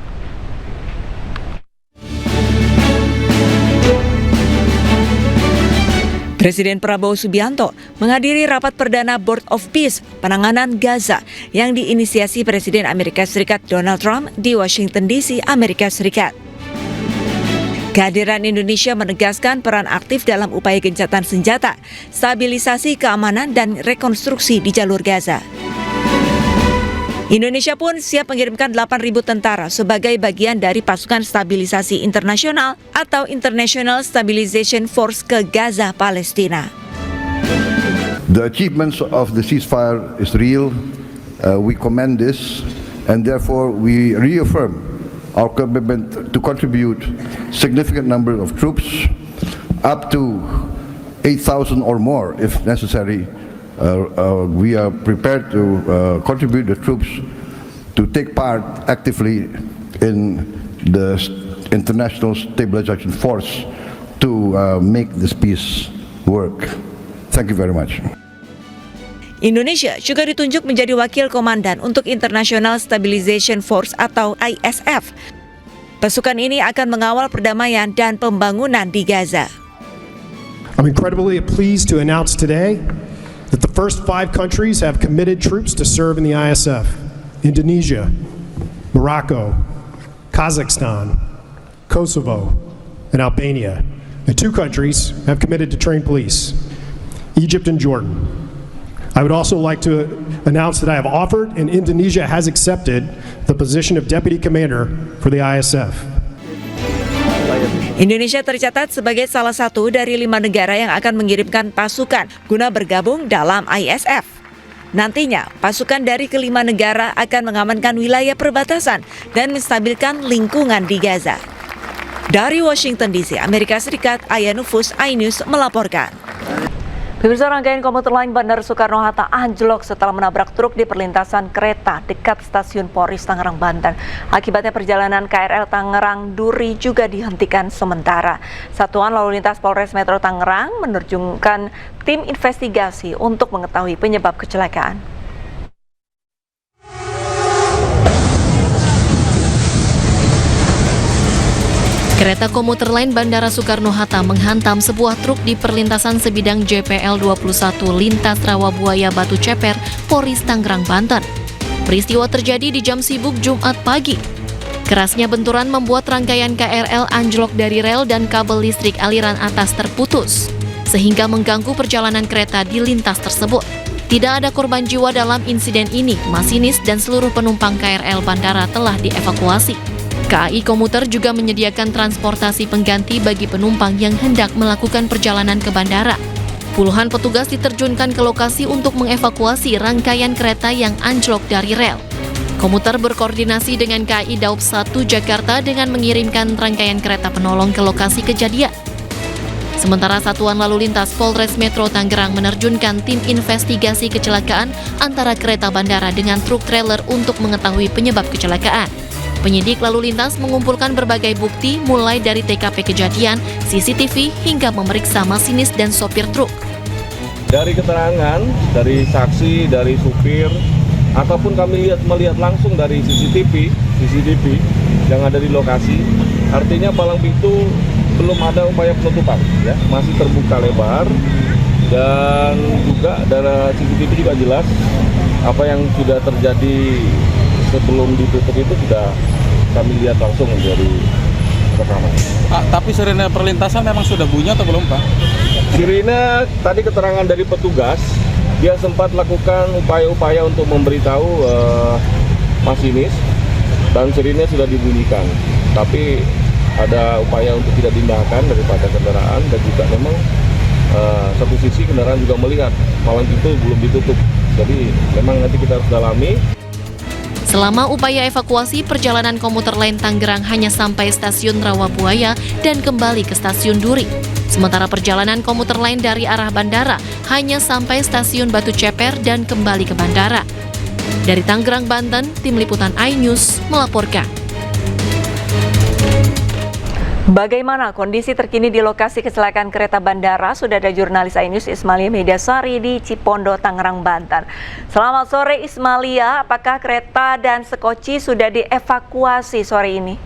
Presiden Prabowo Subianto menghadiri rapat perdana Board of Peace penanganan Gaza yang diinisiasi Presiden Amerika Serikat Donald Trump di Washington DC, Amerika Serikat. Kehadiran Indonesia menegaskan peran aktif dalam upaya gencatan senjata, stabilisasi keamanan dan rekonstruksi di jalur Gaza. Indonesia pun siap mengirimkan 8.000 tentara sebagai bagian dari pasukan stabilisasi internasional atau International Stabilization Force ke Gaza, Palestina. The achievements of the ceasefire is real. We commend this, and therefore we reaffirm our commitment to contribute significant number of troops, up to 8,000 or more if necessary. We are prepared to contribute the troops to take part actively in the International Stabilization Force to make this peace work. Thank you very much. Indonesia juga ditunjuk menjadi wakil komandan untuk International Stabilization Force atau ISF. Pasukan ini akan mengawal perdamaian dan pembangunan di Gaza. I'm incredibly pleased to announce today that the first 5 countries have committed troops to serve in the ISF: Indonesia, Morocco, Kazakhstan, Kosovo, and Albania. And 2 countries have committed to train police, Egypt and Jordan. I would also like to announce that I have offered and Indonesia has accepted the position of Deputy Commander for the ISF. Indonesia tercatat sebagai salah satu dari 5 negara yang akan mengirimkan pasukan guna bergabung dalam ISF. Nantinya, pasukan dari kelima negara akan mengamankan wilayah perbatasan dan menstabilkan lingkungan di Gaza. Dari Washington DC, Amerika Serikat, Aya Nufus, iNews melaporkan. Pemirsa, rangkaian komuter lain Bandara Soekarno-Hatta anjlok setelah menabrak truk di perlintasan kereta dekat stasiun Polres Tangerang, Banten. Akibatnya perjalanan KRL Tangerang Duri juga dihentikan sementara. Satuan Lalu Lintas Polres Metro Tangerang menerjunkan tim investigasi untuk mengetahui penyebab kecelakaan. Kereta komuter lain Bandara Soekarno-Hatta menghantam sebuah truk di perlintasan sebidang JPL 21 lintas Rawabuaya Batu Ceper, Polres Tangerang, Banten. Peristiwa terjadi di jam sibuk Jumat pagi. Kerasnya benturan membuat rangkaian KRL anjlok dari rel dan kabel listrik aliran atas terputus, sehingga mengganggu perjalanan kereta di lintas tersebut. Tidak ada korban jiwa dalam insiden ini, masinis dan seluruh penumpang KRL bandara telah dievakuasi. KAI Komuter juga menyediakan transportasi pengganti bagi penumpang yang hendak melakukan perjalanan ke bandara. Puluhan petugas diterjunkan ke lokasi untuk mengevakuasi rangkaian kereta yang anjlok dari rel. Komuter berkoordinasi dengan KAI Daup 1 Jakarta dengan mengirimkan rangkaian kereta penolong ke lokasi kejadian. Sementara Satuan Lalu Lintas Polres Metro Tangerang menerjunkan tim investigasi kecelakaan antara kereta bandara dengan truk trailer untuk mengetahui penyebab kecelakaan. Penyidik lalu lintas mengumpulkan berbagai bukti mulai dari TKP kejadian, CCTV, hingga memeriksa masinis dan sopir truk. Dari keterangan, dari saksi, dari supir, ataupun kami melihat langsung dari CCTV yang ada di lokasi, artinya palang pintu belum ada upaya penutupan, ya, masih terbuka lebar, dan juga dari CCTV juga jelas apa yang sudah terjadi sebelum ditutup itu sudah kami lihat langsung dari rekaman. Tapi sirine perlintasan memang sudah bunyi atau belum, Pak? Sirine tadi keterangan dari petugas, dia sempat lakukan upaya-upaya untuk memberitahu masinis dan sirine sudah dibunyikan. Tapi ada upaya untuk tidak diindahkan daripada kendaraan dan juga memang satu sisi kendaraan juga melihat palang pintu belum ditutup. Jadi memang nanti kita harus dalami. Selama upaya evakuasi, perjalanan komuter lain Tangerang hanya sampai stasiun Rawabuaya dan kembali ke stasiun Duri. Sementara perjalanan komuter lain dari arah bandara hanya sampai stasiun Batu Ceper dan kembali ke bandara. Dari Tangerang, Banten, Tim Liputan iNews melaporkan. Bagaimana kondisi terkini di lokasi kecelakaan kereta bandara? Sudah ada jurnalis iNews Ismalia Mediasari di Cipondo, Tangerang, Banten. Selamat sore Ismalia, apakah kereta dan sekoci sudah dievakuasi sore ini?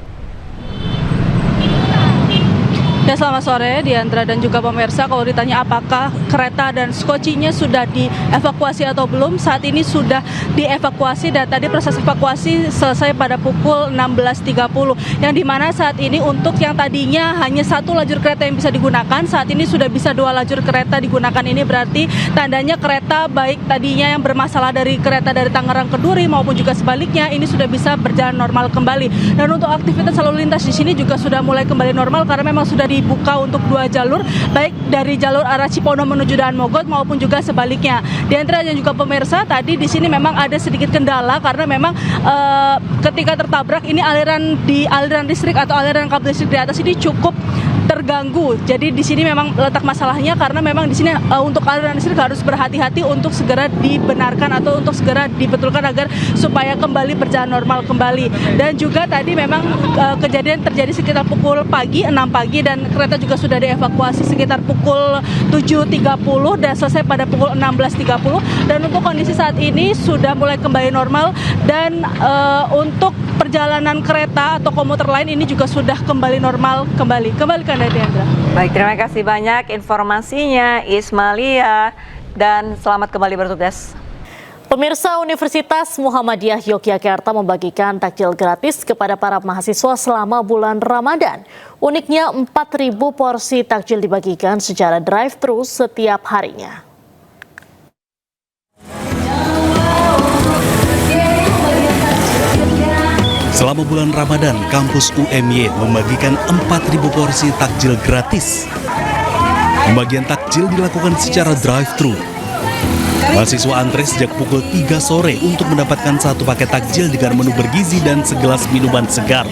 Ya, selamat sore Diandra dan juga pemirsa. Kalau ditanya apakah kereta dan skocinya sudah dievakuasi atau belum, saat ini sudah dievakuasi dan tadi proses evakuasi selesai pada pukul 16.30, yang dimana saat ini untuk yang tadinya hanya satu lajur kereta yang bisa digunakan, saat ini sudah bisa 2 lajur kereta digunakan. Ini berarti tandanya kereta baik tadinya yang bermasalah dari kereta dari Tangerang ke Duri maupun juga sebaliknya ini sudah bisa berjalan normal kembali. Dan untuk aktivitas lalu lintas di sini juga sudah mulai kembali normal karena memang sudah dibuka untuk 2 jalur, baik dari jalur arah Cipondo menuju Daan Mogot maupun juga sebaliknya. Di antara dan juga pemirsa, tadi di sini memang ada sedikit kendala karena memang ketika tertabrak ini aliran listrik atau aliran kabel listrik di atas ini cukup terganggu. Jadi di sini memang letak masalahnya karena memang di sini untuk aliran listrik harus berhati-hati untuk segera dibenarkan atau untuk segera dibetulkan agar supaya kembali berjalan normal kembali. Dan juga tadi memang kejadian terjadi sekitar pukul 6 pagi dan kereta juga sudah dievakuasi sekitar pukul 7.30 dan selesai pada pukul 16.30. Dan untuk kondisi saat ini sudah mulai kembali normal dan untuk perjalanan kereta atau komuter lain ini juga sudah kembali normal kembali ke Anda, Diandra. Baik, terima kasih banyak informasinya Ismalia dan selamat kembali bertugas. Pemirsa, Universitas Muhammadiyah Yogyakarta membagikan takjil gratis kepada para mahasiswa selama bulan Ramadan. Uniknya 4.000 porsi takjil dibagikan secara drive-thru setiap harinya. Selama bulan Ramadan, kampus UMY membagikan 4.000 porsi takjil gratis. Pembagian takjil dilakukan secara drive-thru. Mahasiswa antre sejak pukul 3 sore untuk mendapatkan satu paket takjil dengan menu bergizi dan segelas minuman segar.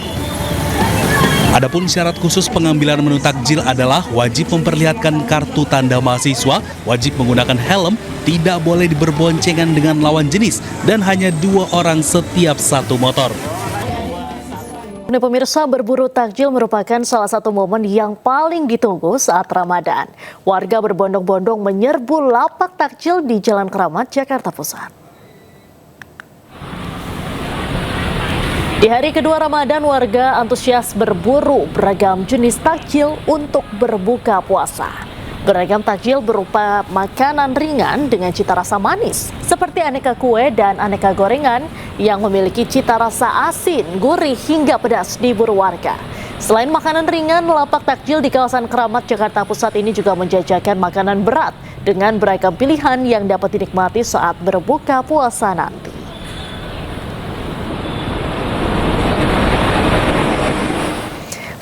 Adapun syarat khusus pengambilan menu takjil adalah wajib memperlihatkan kartu tanda mahasiswa, wajib menggunakan helm, tidak boleh berboncengan dengan lawan jenis, dan hanya 2 orang setiap satu motor. Pemirsa, berburu takjil merupakan salah satu momen yang paling ditunggu saat Ramadan. Warga berbondong-bondong menyerbu lapak takjil di Jalan Keramat, Jakarta Pusat. Di hari kedua Ramadan, warga antusias berburu beragam jenis takjil untuk berbuka puasa. Beragam takjil berupa makanan ringan dengan cita rasa manis, seperti aneka kue dan aneka gorengan yang memiliki cita rasa asin, gurih hingga pedas diburu warga. Selain makanan ringan, lapak takjil di kawasan Keramat, Jakarta Pusat ini juga menjajakan makanan berat dengan beragam pilihan yang dapat dinikmati saat berbuka puasa nanti.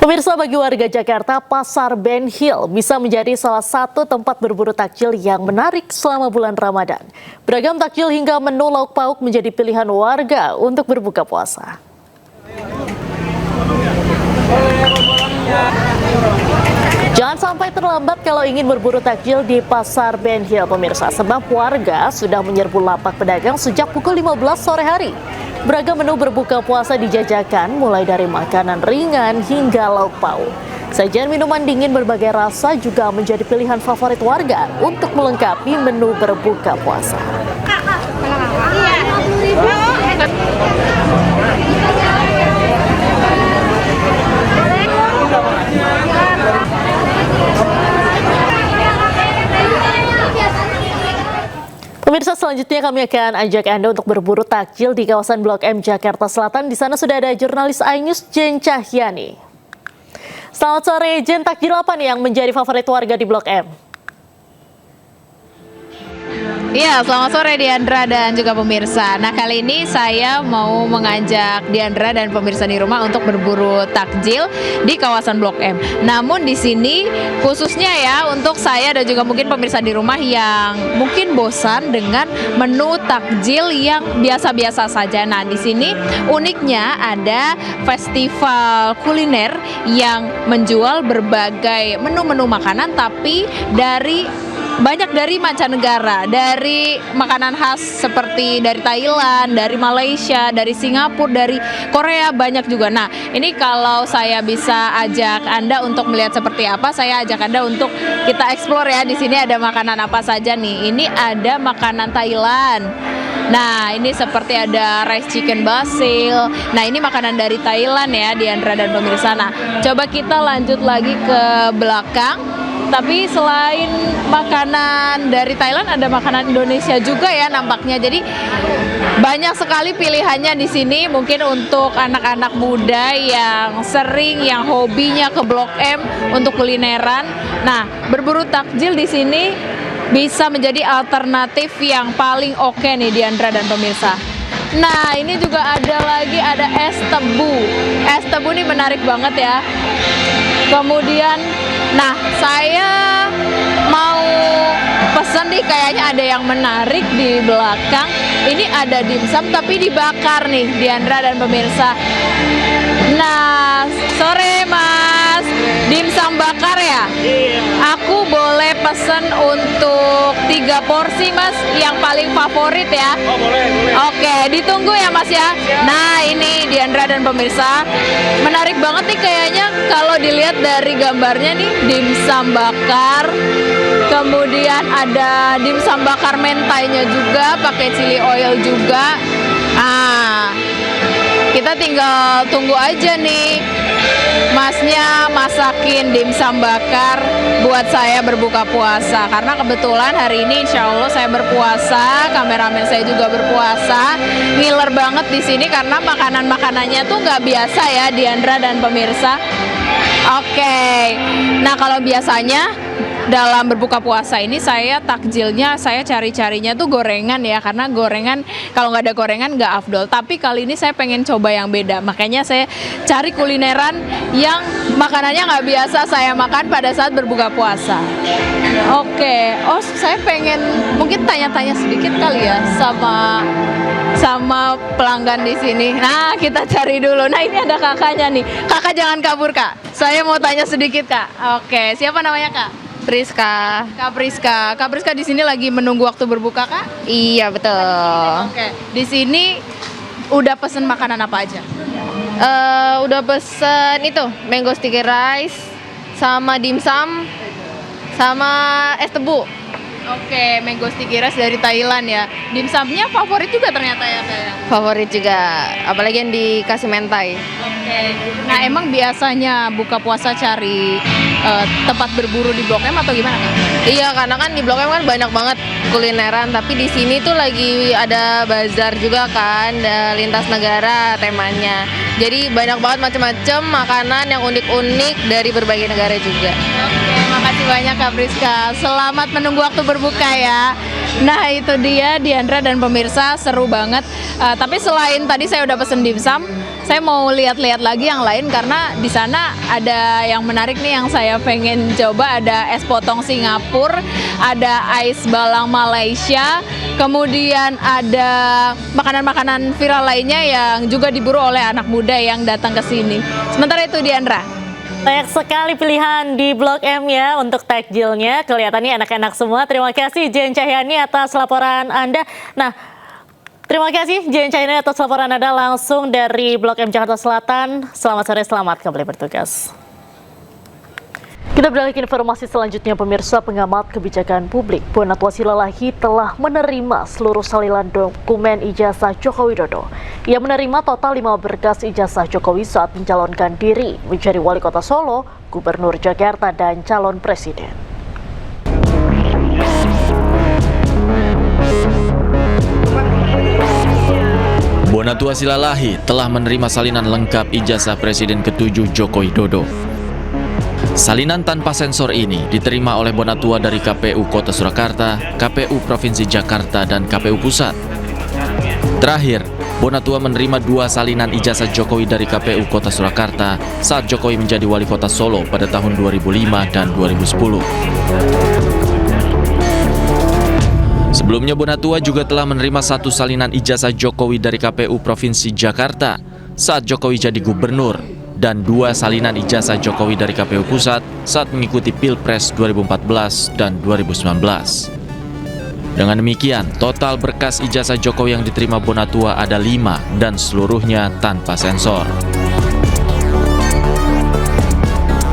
Pemirsa, bagi warga Jakarta, Pasar Ben Hill bisa menjadi salah satu tempat berburu takjil yang menarik selama bulan Ramadan. Beragam takjil hingga menu lauk pauk menjadi pilihan warga untuk berbuka puasa. Jangan sampai terlambat kalau ingin berburu takjil di Pasar Ben Hill, pemirsa, sebab warga sudah menyerbu lapak pedagang sejak pukul 15 sore hari. Beragam menu berbuka puasa dijajakan mulai dari makanan ringan hingga lauk pauk. Sajian minuman dingin berbagai rasa juga menjadi pilihan favorit warga untuk melengkapi menu berbuka puasa. Pemirsa, selanjutnya kami akan ajak Anda untuk berburu takjil di kawasan Blok M, Jakarta Selatan. Di sana sudah ada jurnalis iNews Jen Cahyani. Selamat sore, Jen. Takjil apa nih yang menjadi favorit warga di Blok M? Iya, selamat sore Diandra dan juga pemirsa. Nah, kali ini saya mau mengajak Diandra dan pemirsa di rumah untuk berburu takjil di kawasan Blok M. Namun di sini khususnya ya untuk saya dan juga mungkin pemirsa di rumah yang mungkin bosan dengan menu takjil yang biasa-biasa saja. Nah, di sini uniknya ada festival kuliner yang menjual berbagai menu-menu makanan tapi banyak dari mancanegara, dari makanan khas seperti dari Thailand, dari Malaysia, dari Singapura, dari Korea, banyak juga. Nah, ini kalau saya bisa ajak Anda untuk melihat seperti apa, saya ajak Anda untuk kita explore ya. Di sini ada makanan apa saja nih. Ini ada makanan Thailand. Nah, ini seperti ada rice chicken basil. Nah, ini makanan dari Thailand ya, Diandra dan pemirsa. Nah, coba kita lanjut lagi ke belakang. Tapi selain makanan dari Thailand, ada makanan Indonesia juga ya nampaknya. Jadi banyak sekali pilihannya di sini. Mungkin untuk anak-anak muda yang hobinya ke Blok M untuk kulineran. Nah, berburu takjil di sini bisa menjadi alternatif yang paling oke nih Diandra dan pemirsa. Nah, ini juga ada es tebu. Es tebu ini menarik banget ya. Kemudian, nah saya mau pesan nih, kayaknya ada yang menarik di belakang. Ini ada dimsum tapi dibakar nih Diandra dan pemirsa. Nah, sore Mas, dimsum bakar ya? Iya. Aku boleh pesen untuk 3 porsi Mas, yang paling favorit ya? Oh boleh. Oke, ditunggu ya Mas ya. Nah, ini Diandra dan pemirsa, menarik banget nih kayaknya kalau dilihat dari gambarnya nih, dimsum bakar. Kemudian ada dimsum bakar mentainya juga, pakai chili oil juga. Kita tinggal tunggu aja nih masnya masakin dimsum bakar buat saya berbuka puasa. Karena kebetulan hari ini insya Allah saya berpuasa, kameramen saya juga berpuasa. Ngiler banget di sini karena makanannya tuh nggak biasa ya, Diandra dan pemirsa. Oke, nah kalau biasanya dalam berbuka puasa ini saya takjilnya, saya cari-carinya tuh gorengan ya, karena gorengan kalau nggak ada gorengan nggak afdol. Tapi kali ini saya pengen coba yang beda, makanya saya cari kulineran yang makanannya nggak biasa saya makan pada saat berbuka puasa. Oke, oh saya pengen mungkin tanya-tanya sedikit kali ya sama pelanggan di sini. Nah, kita cari dulu. Nah, ini ada kakaknya nih. Kakak jangan kabur, Kak. Saya mau tanya sedikit, Kak. Oke, siapa namanya, Kak? Priska. Kak Priska. Kak Priska di sini lagi menunggu waktu berbuka, Kak? Iya, betul. Oke. Di sini udah pesen makanan apa aja? Udah pesen itu, mango sticky rice, sama dimsum, sama es tebu. Oke, mango sticky rice dari Thailand ya. Dimsumnya favorit juga ternyata ya, kayak. Favorit juga, apalagi yang dikasih mentai. Oke. Nah, emang biasanya buka puasa cari tempat berburu di Blok M atau gimana, Kak? Iya, karena kan di Blok M kan banyak banget kulineran, tapi di sini tuh lagi ada bazar juga kan, lintas negara temanya. Jadi banyak banget macam-macam makanan yang unik-unik dari berbagai negara juga. Oke, makasih banyak Kak Priska. Selamat menunggu waktu berbuka ya. Nah, itu dia Diandra dan pemirsa, seru banget. Tapi selain tadi saya udah pesen dimsum, saya mau lihat-lihat lagi yang lain karena di sana ada yang menarik nih yang saya pengen coba. Ada es potong Singapura, ada ais balang Malaysia, kemudian ada makanan-makanan viral lainnya yang juga diburu oleh anak muda yang datang ke sini. Sementara itu Diandra. Banyak sekali pilihan di Blok M ya untuk takjilnya. Kelihatannya enak-enak semua. Terima kasih Jen Cahyani atas laporan Anda. Nah, terima kasih Jen Cahyani atas laporan Anda langsung dari Blok M Jakarta Selatan. Selamat sore, selamat kembali bertugas. Kita beralih ke informasi selanjutnya, pemirsa. Pengamat kebijakan publik Bonatwa Silalahi telah menerima seluruh salinan dokumen ijazah Joko Widodo. Ia menerima total 5 berkas ijazah Jokowi saat mencalonkan diri menjadi Wali Kota Solo, Gubernur Jakarta, dan calon presiden. Bonatwa Silalahi telah menerima salinan lengkap ijazah Presiden ke-7 Joko Widodo. Salinan tanpa sensor ini diterima oleh Bonatwa dari KPU Kota Surakarta, KPU Provinsi Jakarta, dan KPU Pusat. Terakhir, Bonatwa menerima 2 salinan ijazah Jokowi dari KPU Kota Surakarta saat Jokowi menjadi Wali Kota Solo pada tahun 2005 dan 2010. Sebelumnya Bonatwa juga telah menerima 1 salinan ijazah Jokowi dari KPU Provinsi Jakarta saat Jokowi jadi gubernur, dan 2 salinan ijazah Jokowi dari KPU Pusat saat mengikuti Pilpres 2014 dan 2019. Dengan demikian, total berkas ijazah Jokowi yang diterima Bonatwa ada 5 dan seluruhnya tanpa sensor.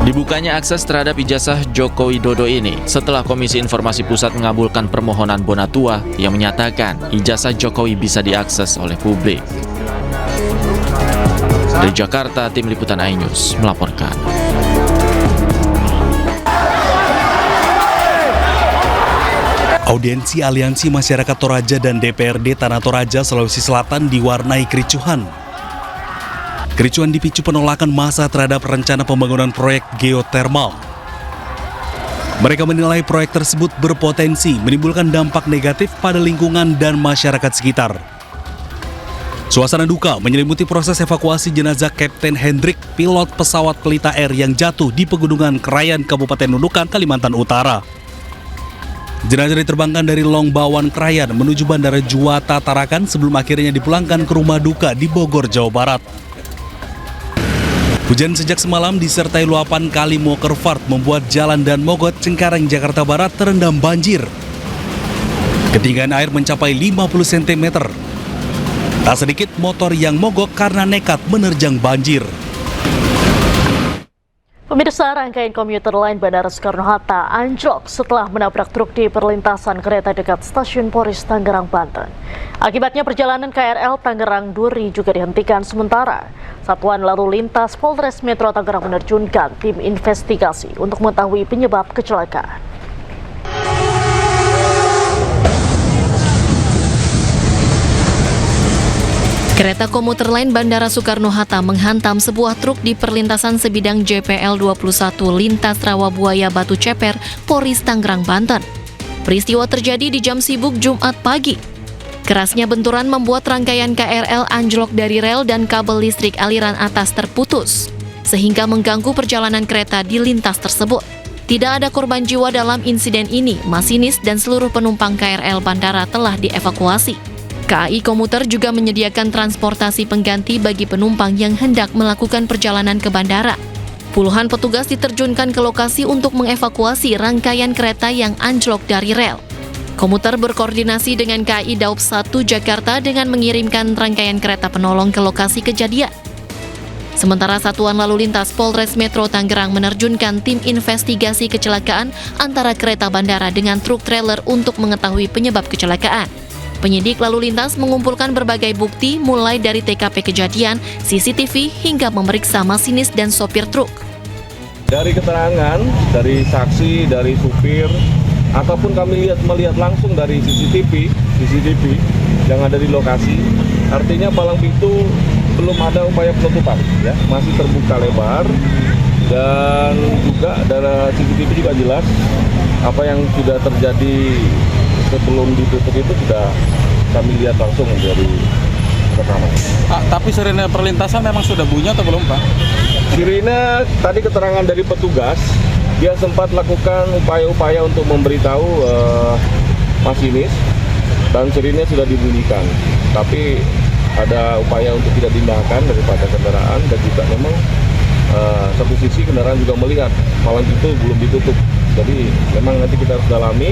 Dibukanya akses terhadap ijazah Joko Widodo ini setelah Komisi Informasi Pusat mengabulkan permohonan Bonatwa yang menyatakan ijazah Jokowi bisa diakses oleh publik. Dari Jakarta, Tim Liputan iNews melaporkan. Audiensi Aliansi Masyarakat Toraja dan DPRD Tanah Toraja, Sulawesi Selatan diwarnai kericuhan. Kericuhan dipicu penolakan massa terhadap rencana pembangunan proyek geotermal. Mereka menilai proyek tersebut berpotensi menimbulkan dampak negatif pada lingkungan dan masyarakat sekitar. Suasana duka menyelimuti proses evakuasi jenazah Kapten Hendrik, pilot pesawat Pelita Air yang jatuh di Pegunungan Krayan, Kabupaten Nunukan, Kalimantan Utara. Jenazah diterbangkan dari Longbawan Krayan menuju Bandara Juwata Tarakan sebelum akhirnya dipulangkan ke rumah duka di Bogor, Jawa Barat. Hujan sejak semalam disertai luapan Kali Mokervart membuat jalan dan Mogot Cengkareng, Jakarta Barat terendam banjir. Ketinggian air mencapai 50 cm. Tak sedikit motor yang mogok karena nekat menerjang banjir. Pemirsa, rangkaian komuter lain Bandara Soekarno-Hatta anjlok setelah menabrak truk di perlintasan kereta dekat Stasiun Poris, Tangerang, Banten. Akibatnya perjalanan KRL Tangerang Duri juga dihentikan sementara. Satuan Lalu Lintas Polres Metro Tangerang menerjunkan tim investigasi untuk mengetahui penyebab kecelakaan. Kereta komuter lain Bandara Soekarno-Hatta menghantam sebuah truk di perlintasan sebidang JPL 21 lintas Rawabuaya Batu Ceper, Poris, Tangerang, Banten. Peristiwa terjadi di jam sibuk Jumat pagi. Kerasnya benturan membuat rangkaian KRL anjlok dari rel dan kabel listrik aliran atas terputus, sehingga mengganggu perjalanan kereta di lintas tersebut. Tidak ada korban jiwa dalam insiden ini, masinis dan seluruh penumpang KRL bandara telah dievakuasi. KAI Komuter juga menyediakan transportasi pengganti bagi penumpang yang hendak melakukan perjalanan ke bandara. Puluhan petugas diterjunkan ke lokasi untuk mengevakuasi rangkaian kereta yang anjlok dari rel. Komuter berkoordinasi dengan KAI Daup 1 Jakarta dengan mengirimkan rangkaian kereta penolong ke lokasi kejadian. Sementara Satuan Lalu Lintas Polres Metro Tangerang menerjunkan tim investigasi kecelakaan antara kereta bandara dengan truk trailer untuk mengetahui penyebab kecelakaan. Penyidik lalu lintas mengumpulkan berbagai bukti mulai dari TKP kejadian, CCTV, hingga memeriksa masinis dan sopir truk. Dari keterangan, dari saksi, dari supir, ataupun kami melihat langsung dari CCTV yang ada di lokasi, artinya palang pintu belum ada upaya penutupan, ya, masih terbuka lebar, dan juga dari CCTV juga jelas apa yang sudah terjadi sebelum ditutup itu sudah kami lihat langsung dari rekaman. Tapi sirine perlintasan memang sudah bunyi atau belum, Pak? Sirine tadi keterangan dari petugas, dia sempat lakukan upaya-upaya untuk memberitahu masinis dan sirine sudah dibunyikan. Tapi ada upaya untuk tidak dindahkan daripada kendaraan dan juga memang satu sisi kendaraan juga melihat palang itu belum ditutup. Jadi memang nanti kita harus dalami.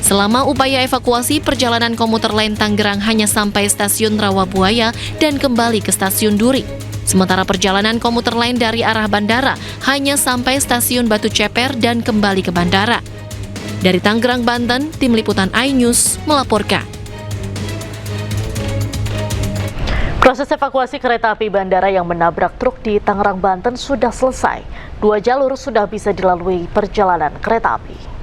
Selama upaya evakuasi, perjalanan komuter lain Tangerang hanya sampai stasiun Rawabuaya dan kembali ke stasiun Duri. Sementara perjalanan komuter lain dari arah bandara hanya sampai stasiun Batu Ceper dan kembali ke bandara. Dari Tangerang, Banten, Tim Liputan iNews melaporkan. Proses evakuasi kereta api bandara yang menabrak truk di Tangerang, Banten sudah selesai. 2 jalur sudah bisa dilalui perjalanan kereta api.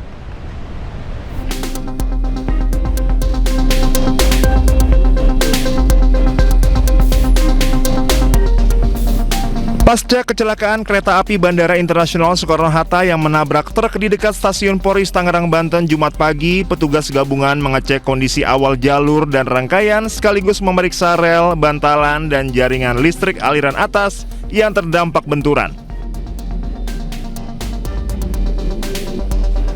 Pasca kecelakaan kereta api Bandara Internasional Soekarno-Hatta yang menabrak truk di dekat stasiun Poris, Tangerang, Banten Jumat pagi, petugas gabungan mengecek kondisi awal jalur dan rangkaian sekaligus memeriksa rel, bantalan, dan jaringan listrik aliran atas yang terdampak benturan.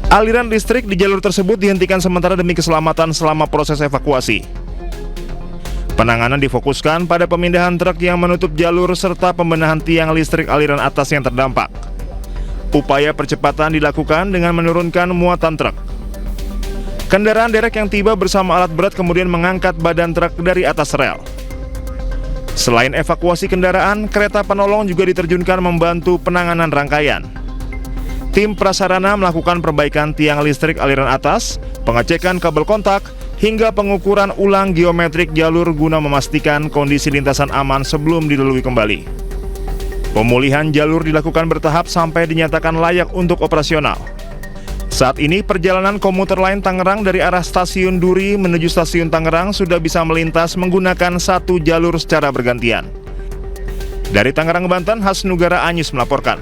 Aliran listrik di jalur tersebut dihentikan sementara demi keselamatan selama proses evakuasi. Penanganan difokuskan pada pemindahan truk yang menutup jalur serta pembenahan tiang listrik aliran atas yang terdampak. Upaya percepatan dilakukan dengan menurunkan muatan truk. Kendaraan derek yang tiba bersama alat berat kemudian mengangkat badan truk dari atas rel. Selain evakuasi kendaraan, kereta penolong juga diterjunkan membantu penanganan rangkaian. Tim prasarana melakukan perbaikan tiang listrik aliran atas, pengecekan kabel kontak, hingga pengukuran ulang geometrik jalur guna memastikan kondisi lintasan aman sebelum dilalui kembali. Pemulihan jalur dilakukan bertahap sampai dinyatakan layak untuk operasional. Saat ini perjalanan komuter lain Tangerang dari arah stasiun Duri menuju stasiun Tangerang sudah bisa melintas menggunakan 1 jalur secara bergantian. Dari Tangerang, Banten, Hasnugara iNews melaporkan.